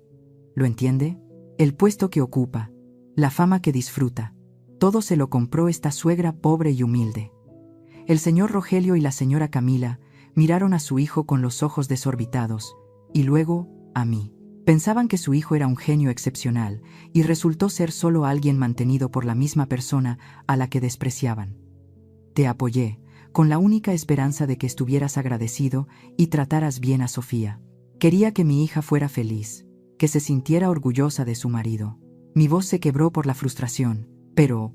¿Lo entiende? El puesto que ocupa, la fama que disfruta, todo se lo compró esta suegra pobre y humilde. El señor Rogelio y la señora Camila miraron a su hijo con los ojos desorbitados, y luego a mí. Pensaban que su hijo era un genio excepcional, y resultó ser solo alguien mantenido por la misma persona a la que despreciaban. Te apoyé, con la única esperanza de que estuvieras agradecido y trataras bien a Sofía. Quería que mi hija fuera feliz, que se sintiera orgullosa de su marido. Mi voz se quebró por la frustración. Pero,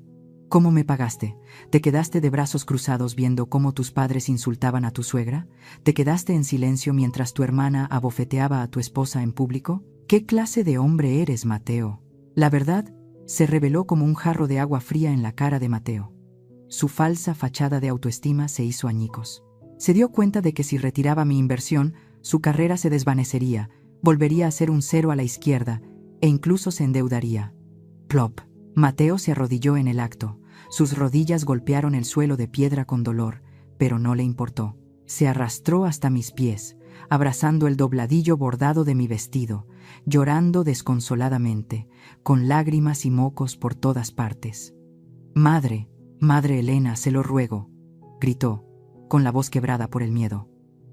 ¿cómo me pagaste? ¿Te quedaste de brazos cruzados viendo cómo tus padres insultaban a tu suegra? ¿Te quedaste en silencio mientras tu hermana abofeteaba a tu esposa en público? ¿Qué clase de hombre eres, Mateo? La verdad se reveló como un jarro de agua fría en la cara de Mateo. Su falsa fachada de autoestima se hizo añicos. Se dio cuenta de que si retiraba mi inversión, su carrera se desvanecería, volvería a ser un 0 a la izquierda e incluso se endeudaría. Plop. Mateo se arrodilló en el acto. Sus rodillas golpearon el suelo de piedra con dolor, pero no le importó. Se arrastró hasta mis pies, abrazando el dobladillo bordado de mi vestido, llorando desconsoladamente, con lágrimas y mocos por todas partes. «Madre, madre Elena, se lo ruego», gritó, con la voz quebrada por el miedo.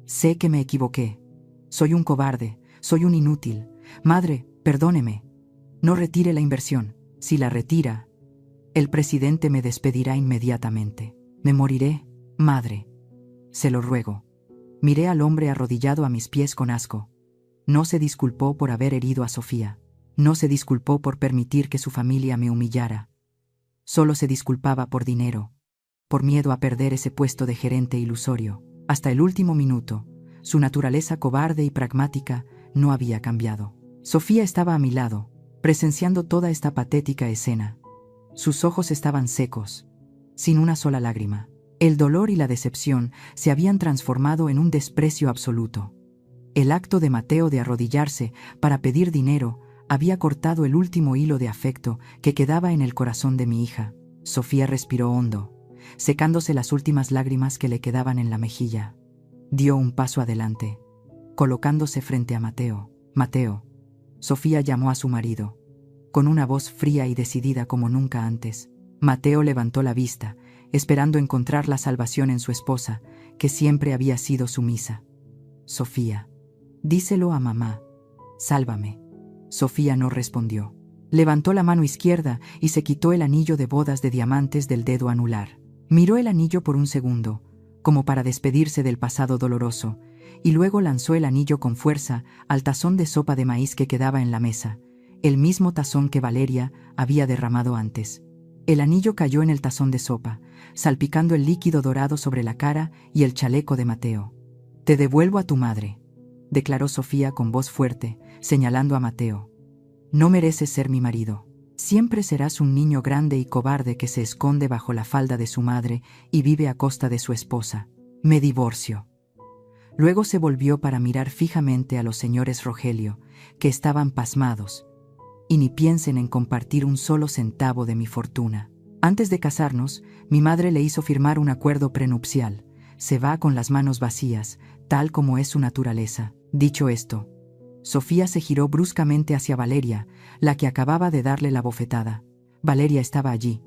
«Sé que me equivoqué. Soy un cobarde, soy un inútil. Madre, perdóneme. No retire la inversión. Si la retira, el presidente me despedirá inmediatamente. Me moriré, madre. Se lo ruego». Miré al hombre arrodillado a mis pies con asco. No se disculpó por haber herido a Sofía. No se disculpó por permitir que su familia me humillara. Solo se disculpaba por dinero, por miedo a perder ese puesto de gerente ilusorio. Hasta el último minuto, su naturaleza cobarde y pragmática no había cambiado. Sofía estaba a mi lado, presenciando toda esta patética escena. Sus ojos estaban secos, sin una sola lágrima. El dolor y la decepción se habían transformado en un desprecio absoluto. El acto de Mateo de arrodillarse para pedir dinero había cortado el último hilo de afecto que quedaba en el corazón de mi hija. Sofía respiró hondo, secándose las últimas lágrimas que le quedaban en la mejilla. Dio un paso adelante, colocándose frente a Mateo. «Mateo». Sofía llamó a su marido, con una voz fría y decidida como nunca antes. Mateo levantó la vista, esperando encontrar la salvación en su esposa, que siempre había sido sumisa. «Sofía, díselo a mamá. Sálvame». Sofía no respondió. Levantó la mano izquierda y se quitó el anillo de bodas de diamantes del dedo anular. Miró el anillo por un segundo, como para despedirse del pasado doloroso, y luego lanzó el anillo con fuerza al tazón de sopa de maíz que quedaba en la mesa, el mismo tazón que Valeria había derramado antes. El anillo cayó en el tazón de sopa, salpicando el líquido dorado sobre la cara y el chaleco de Mateo. «Te devuelvo a tu madre», declaró Sofía con voz fuerte, señalando a Mateo. «No mereces ser mi marido. Siempre serás un niño grande y cobarde que se esconde bajo la falda de su madre y vive a costa de su esposa. Me divorcio». Luego se volvió para mirar fijamente a los señores Rogelio, que estaban pasmados. «Y ni piensen en compartir un solo centavo de mi fortuna. Antes de casarnos, mi madre le hizo firmar un acuerdo prenupcial. Se va con las manos vacías, tal como es su naturaleza». Dicho esto, Sofía se giró bruscamente hacia Valeria, la que acababa de darle la bofetada. Valeria estaba allí,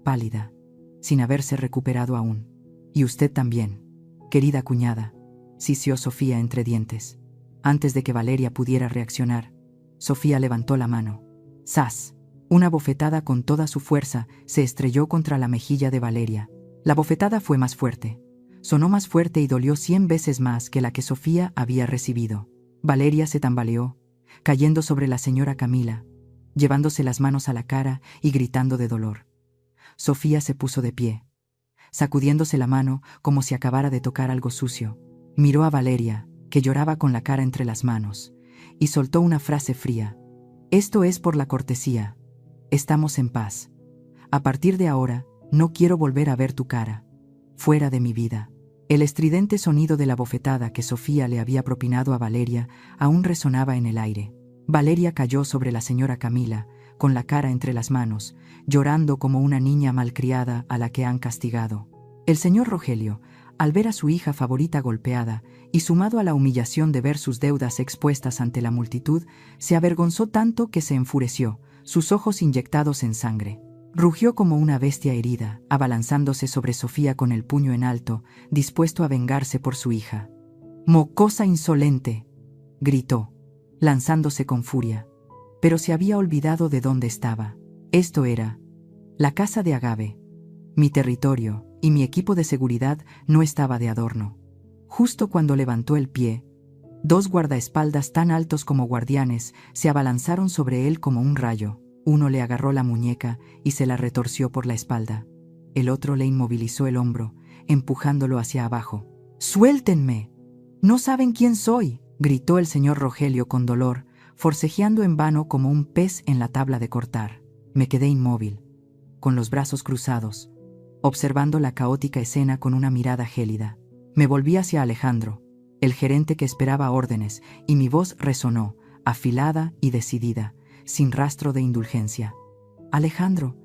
pálida, sin haberse recuperado aún. «Y usted también, querida cuñada», sisió Sofía entre dientes. Antes de que Valeria pudiera reaccionar, Sofía levantó la mano. ¡Zas! Una bofetada con toda su fuerza se estrelló contra la mejilla de Valeria. La bofetada fue más fuerte. Sonó más fuerte y dolió 100 veces más que la que Sofía había recibido. Valeria se tambaleó, cayendo sobre la señora Camila, llevándose las manos a la cara y gritando de dolor. Sofía se puso de pie, sacudiéndose la mano como si acabara de tocar algo sucio. Miró a Valeria, que lloraba con la cara entre las manos, y soltó una frase fría. «Esto es por la cortesía. Estamos en paz. A partir de ahora, no quiero volver a ver tu cara. Fuera de mi vida». El estridente sonido de la bofetada que Sofía le había propinado a Valeria aún resonaba en el aire. Valeria cayó sobre la señora Camila, con la cara entre las manos, llorando como una niña malcriada a la que han castigado. El señor Rogelio, al ver a su hija favorita golpeada, y sumado a la humillación de ver sus deudas expuestas ante la multitud, se avergonzó tanto que se enfureció, sus ojos inyectados en sangre. Rugió como una bestia herida, abalanzándose sobre Sofía con el puño en alto, dispuesto a vengarse por su hija. «¡Mocosa insolente!», gritó, lanzándose con furia. Pero se había olvidado de dónde estaba. Esto era la casa de Agave, mi territorio, y mi equipo de seguridad no estaba de adorno. Justo cuando levantó el pie, 2 guardaespaldas tan altos como guardianes se abalanzaron sobre él como un rayo. Uno le agarró la muñeca y se la retorció por la espalda. El otro le inmovilizó el hombro, empujándolo hacia abajo. «¡Suéltenme! ¡No saben quién soy!», gritó el señor Rogelio con dolor, forcejeando en vano como un pez en la tabla de cortar. Me quedé inmóvil, con los brazos cruzados, observando la caótica escena con una mirada gélida. Me volví hacia Alejandro, el gerente que esperaba órdenes, y mi voz resonó, afilada y decidida, sin rastro de indulgencia. «Alejandro,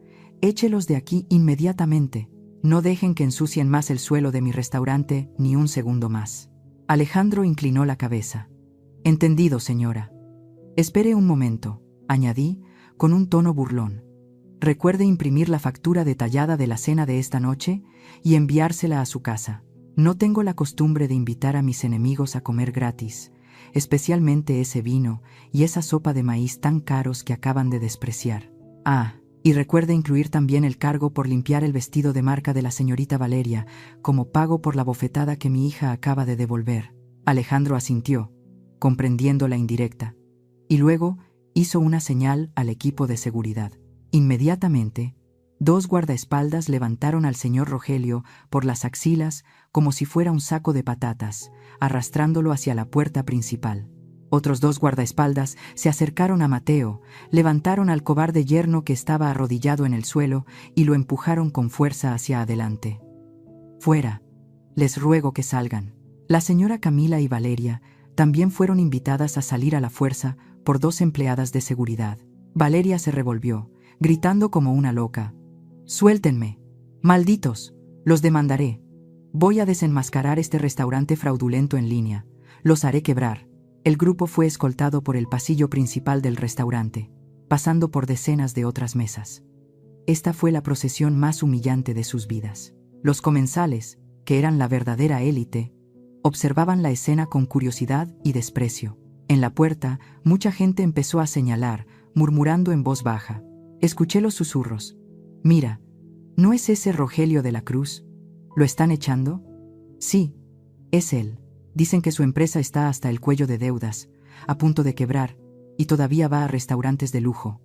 échelos de aquí inmediatamente. No dejen que ensucien más el suelo de mi restaurante ni un segundo más. Alejandro inclinó la cabeza. Entendido, señora. Espere un momento, añadí, con un tono burlón. Recuerde imprimir la factura detallada de la cena de esta noche y enviársela a su casa. No tengo la costumbre de invitar a mis enemigos a comer gratis, especialmente ese vino y esa sopa de maíz tan caros que acaban de despreciar. Ah, y recuerde incluir también el cargo por limpiar el vestido de marca de la señorita Valeria, como pago por la bofetada que mi hija acaba de devolver. Alejandro asintió, comprendiendo la indirecta, y luego hizo una señal al equipo de seguridad. Inmediatamente, 2 guardaespaldas levantaron al señor Rogelio por las axilas como si fuera un saco de patatas, arrastrándolo hacia la puerta principal. Otros 2 guardaespaldas se acercaron a Mateo, levantaron al cobarde yerno que estaba arrodillado en el suelo y lo empujaron con fuerza hacia adelante. «Fuera, les ruego que salgan». La señora Camila y Valeria también fueron invitadas a salir a la fuerza por 2 empleadas de seguridad. Valeria se revolvió, gritando como una loca. «¡Suéltenme! ¡Malditos! Los demandaré. Voy a desenmascarar este restaurante fraudulento en línea. Los haré quebrar». El grupo fue escoltado por el pasillo principal del restaurante, pasando por decenas de otras mesas. Esta fue la procesión más humillante de sus vidas. Los comensales, que eran la verdadera élite, observaban la escena con curiosidad y desprecio. En la puerta, mucha gente empezó a señalar, murmurando en voz baja. Escuché los susurros. «Mira, ¿no es ese Rogelio de la Cruz? ¿Lo están echando?» «Sí, es él. Dicen que su empresa está hasta el cuello de deudas, a punto de quebrar, y todavía va a restaurantes de lujo.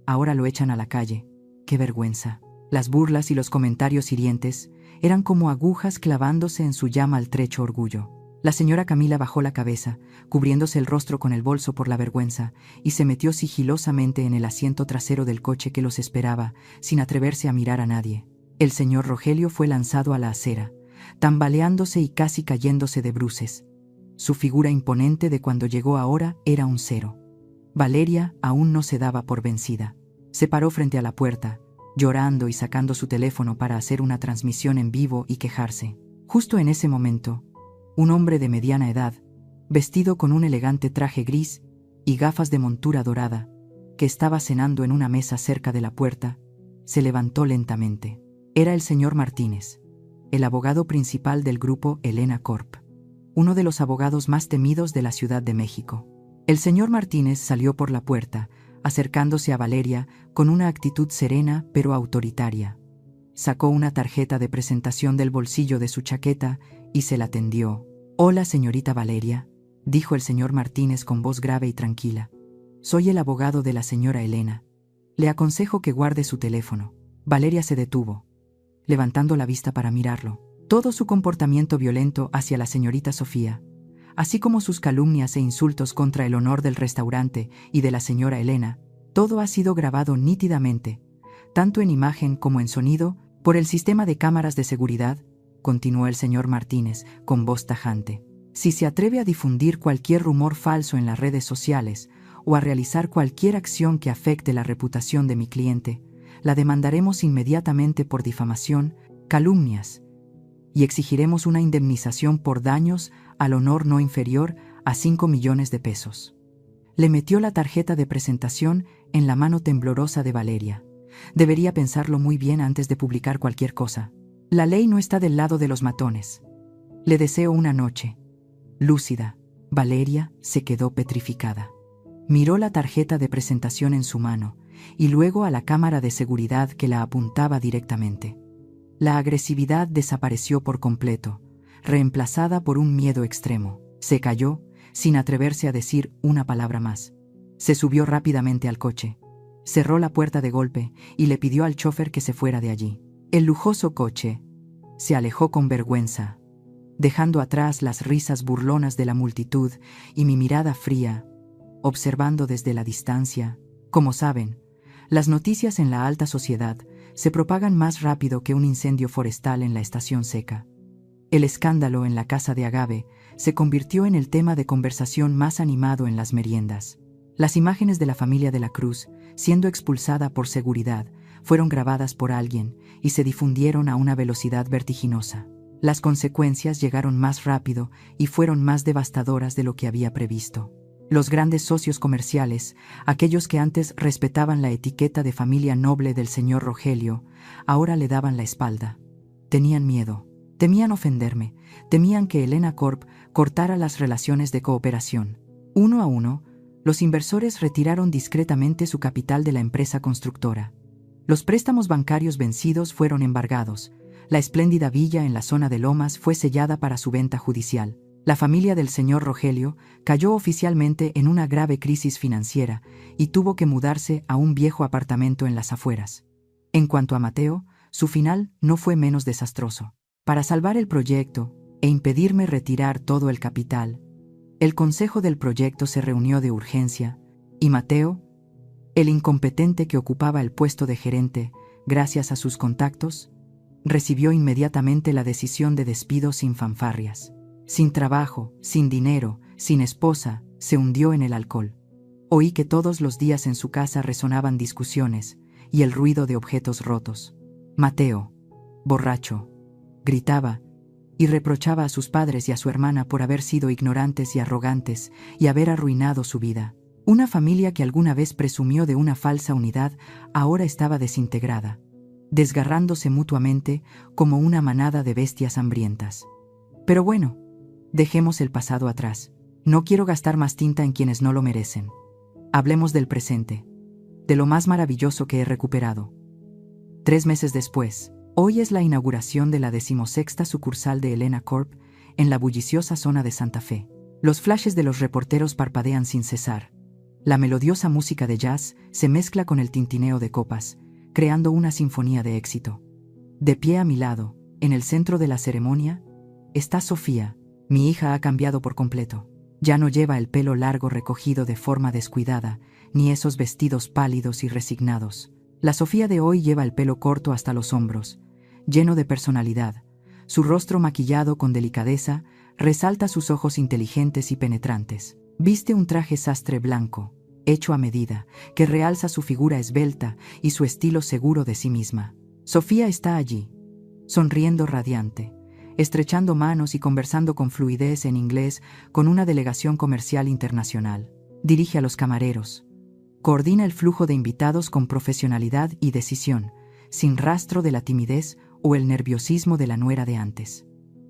Ahora lo echan a la calle. ¡Qué vergüenza!». Las burlas y los comentarios hirientes eran como agujas clavándose en su ya maltrecho orgullo. La señora Camila bajó la cabeza, cubriéndose el rostro con el bolso por la vergüenza, y se metió sigilosamente en el asiento trasero del coche que los esperaba, sin atreverse a mirar a nadie. El señor Rogelio fue lanzado a la acera, tambaleándose y casi cayéndose de bruces. Su figura imponente de cuando llegó ahora era un cero. Valeria aún no se daba por vencida. Se paró frente a la puerta, llorando y sacando su teléfono para hacer una transmisión en vivo y quejarse. Justo en ese momento, un hombre de mediana edad, vestido con un elegante traje gris y gafas de montura dorada, que estaba cenando en una mesa cerca de la puerta, se levantó lentamente. Era el señor Martínez, el abogado principal del grupo Elena Corp, uno de los abogados más temidos de la Ciudad de México. El señor Martínez salió por la puerta, acercándose a Valeria con una actitud serena pero autoritaria. Sacó una tarjeta de presentación del bolsillo de su chaqueta y se la tendió. «Hola, señorita Valeria», dijo el señor Martínez con voz grave y tranquila. «Soy el abogado de la señora Elena. Le aconsejo que guarde su teléfono». Valeria se detuvo, levantando la vista para mirarlo. Todo su comportamiento violento hacia la señorita Sofía, así como sus calumnias e insultos contra el honor del restaurante y de la señora Elena, todo ha sido grabado nítidamente, tanto en imagen como en sonido, por el sistema de cámaras de seguridad, continuó el señor Martínez con voz tajante. Si se atreve a difundir cualquier rumor falso en las redes sociales o a realizar cualquier acción que afecte la reputación de mi cliente, la demandaremos inmediatamente por difamación, calumnias, y exigiremos una indemnización por daños al honor no inferior a 5 millones de pesos. Le metió la tarjeta de presentación en la mano temblorosa de Valeria. Debería pensarlo muy bien antes de publicar cualquier cosa. La ley no está del lado de los matones. Le deseo una noche lúcida. Valeria se quedó petrificada. Miró la tarjeta de presentación en su mano y luego a la cámara de seguridad que la apuntaba directamente. La agresividad desapareció por completo, reemplazada por un miedo extremo. Se calló, sin atreverse a decir una palabra más. Se subió rápidamente al coche, cerró la puerta de golpe y le pidió al chofer que se fuera de allí. El lujoso coche se alejó con vergüenza, dejando atrás las risas burlonas de la multitud y mi mirada fría, observando desde la distancia. Como saben, las noticias en la alta sociedad se propagan más rápido que un incendio forestal en la estación seca. El escándalo en la casa de Agave se convirtió en el tema de conversación más animado en las meriendas. Las imágenes de la familia de la Cruz, siendo expulsada por seguridad, fueron grabadas por alguien y se difundieron a una velocidad vertiginosa. Las consecuencias llegaron más rápido y fueron más devastadoras de lo que había previsto. Los grandes socios comerciales, aquellos que antes respetaban la etiqueta de familia noble del señor Rogelio, ahora le daban la espalda. Tenían miedo, temían ofenderme, temían que Elena Corp cortara las relaciones de cooperación. Uno a uno, los inversores retiraron discretamente su capital de la empresa constructora. Los préstamos bancarios vencidos fueron embargados. La espléndida villa en la zona de Lomas fue sellada para su venta judicial. La familia del señor Rogelio cayó oficialmente en una grave crisis financiera y tuvo que mudarse a un viejo apartamento en las afueras. En cuanto a Mateo, su final no fue menos desastroso. Para salvar el proyecto e impedirme retirar todo el capital, el consejo del proyecto se reunió de urgencia y Mateo, el incompetente que ocupaba el puesto de gerente, gracias a sus contactos, recibió inmediatamente la decisión de despido sin fanfarrias. Sin trabajo, sin dinero, sin esposa, se hundió en el alcohol. Oí que todos los días en su casa resonaban discusiones y el ruido de objetos rotos. Mateo, borracho, gritaba y reprochaba a sus padres y a su hermana por haber sido ignorantes y arrogantes y haber arruinado su vida. Una familia que alguna vez presumió de una falsa unidad ahora estaba desintegrada, desgarrándose mutuamente como una manada de bestias hambrientas. Pero bueno, dejemos el pasado atrás. No quiero gastar más tinta en quienes no lo merecen. Hablemos del presente, de lo más maravilloso que he recuperado. 3 meses después, hoy es la inauguración de la 16ª sucursal de Elena Corp en la bulliciosa zona de Santa Fe. Los flashes de los reporteros parpadean sin cesar. La melodiosa música de jazz se mezcla con el tintineo de copas, creando una sinfonía de éxito. De pie a mi lado, en el centro de la ceremonia, está Sofía. Mi hija ha cambiado por completo. Ya no lleva el pelo largo recogido de forma descuidada, ni esos vestidos pálidos y resignados. La Sofía de hoy lleva el pelo corto hasta los hombros, lleno de personalidad. Su rostro maquillado con delicadeza resalta sus ojos inteligentes y penetrantes. Viste un traje sastre blanco, hecho a medida, que realza su figura esbelta y su estilo seguro de sí misma. Sofía está allí, sonriendo radiante, estrechando manos y conversando con fluidez en inglés con una delegación comercial internacional. Dirige a los camareros. Coordina el flujo de invitados con profesionalidad y decisión, sin rastro de la timidez o el nerviosismo de la nuera de antes.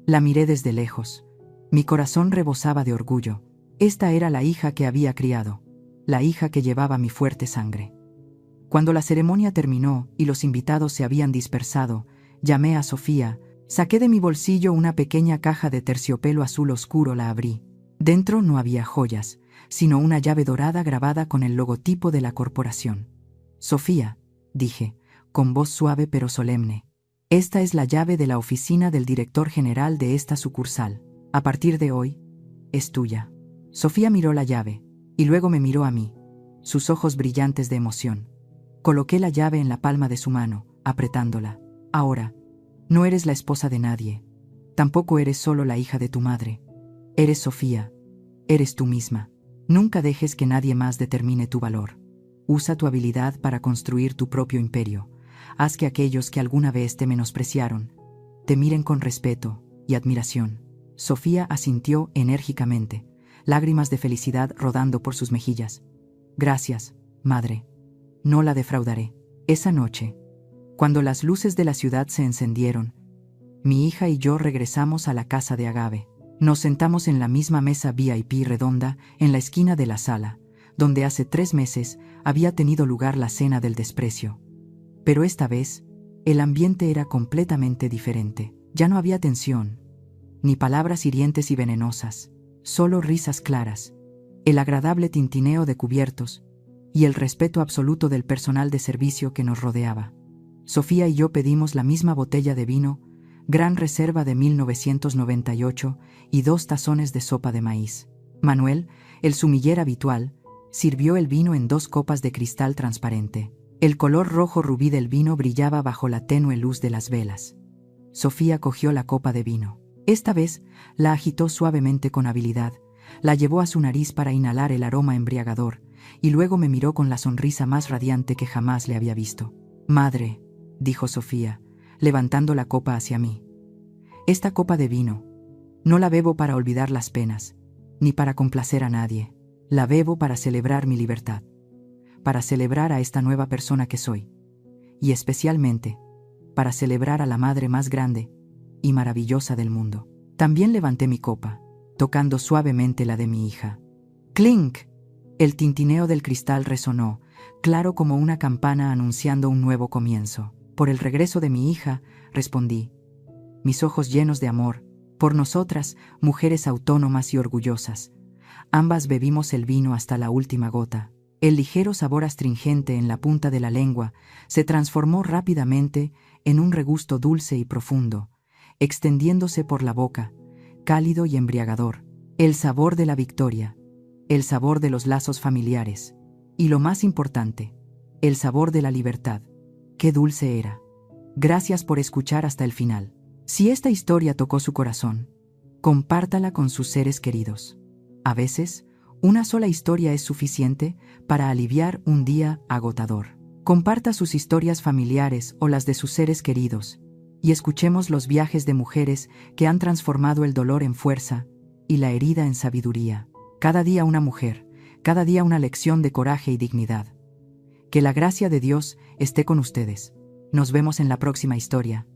La miré desde lejos. Mi corazón rebosaba de orgullo. Esta era la hija que había criado, la hija que llevaba mi fuerte sangre. Cuando la ceremonia terminó y los invitados se habían dispersado, llamé a Sofía. Saqué de mi bolsillo una pequeña caja de terciopelo azul oscuro, la abrí. Dentro no había joyas, sino una llave dorada grabada con el logotipo de la corporación. Sofía, dije, con voz suave pero solemne, esta es la llave de la oficina del director general de esta sucursal. A partir de hoy, es tuya. Sofía miró la llave, y luego me miró a mí, sus ojos brillantes de emoción. Coloqué la llave en la palma de su mano, apretándola. Ahora, no eres la esposa de nadie. Tampoco eres solo la hija de tu madre. Eres Sofía. Eres tú misma. Nunca dejes que nadie más determine tu valor. Usa tu habilidad para construir tu propio imperio. Haz que aquellos que alguna vez te menospreciaron te miren con respeto y admiración. Sofía asintió enérgicamente, lágrimas de felicidad rodando por sus mejillas. Gracias, madre. No la defraudaré. Esa noche, cuando las luces de la ciudad se encendieron, mi hija y yo regresamos a la casa de Agave. Nos sentamos en la misma mesa VIP redonda en la esquina de la sala, donde hace 3 meses había tenido lugar la cena del desprecio. Pero esta vez, el ambiente era completamente diferente. Ya no había tensión, ni palabras hirientes y venenosas, solo risas claras, el agradable tintineo de cubiertos y el respeto absoluto del personal de servicio que nos rodeaba. Sofía y yo pedimos la misma botella de vino, Gran Reserva de 1998 y 2 tazones de sopa de maíz. Manuel, el sumiller habitual, sirvió el vino en 2 copas de cristal transparente. El color rojo rubí del vino brillaba bajo la tenue luz de las velas. Sofía cogió la copa de vino. Esta vez la agitó suavemente con habilidad, la llevó a su nariz para inhalar el aroma embriagador, y luego me miró con la sonrisa más radiante que jamás le había visto. Madre, dijo Sofía, levantando la copa hacia mí. Esta copa de vino, no la bebo para olvidar las penas, ni para complacer a nadie. La bebo para celebrar mi libertad, para celebrar a esta nueva persona que soy, y especialmente, para celebrar a la madre más grande y maravillosa del mundo. También levanté mi copa, tocando suavemente la de mi hija. ¡Clink! El tintineo del cristal resonó, claro como una campana anunciando un nuevo comienzo. Por el regreso de mi hija, respondí, mis ojos llenos de amor, por nosotras, mujeres autónomas y orgullosas. Ambas bebimos el vino hasta la última gota. El ligero sabor astringente en la punta de la lengua se transformó rápidamente en un regusto dulce y profundo, extendiéndose por la boca, cálido y embriagador. El sabor de la victoria, el sabor de los lazos familiares, y lo más importante, el sabor de la libertad. ¡Qué dulce era! Gracias por escuchar hasta el final. Si esta historia tocó su corazón, compártala con sus seres queridos. A veces, una sola historia es suficiente para aliviar un día agotador. Comparta sus historias familiares o las de sus seres queridos, y escuchemos los viajes de mujeres que han transformado el dolor en fuerza y la herida en sabiduría. Cada día una mujer, cada día una lección de coraje y dignidad. Que la gracia de Dios esté con ustedes. Nos vemos en la próxima historia.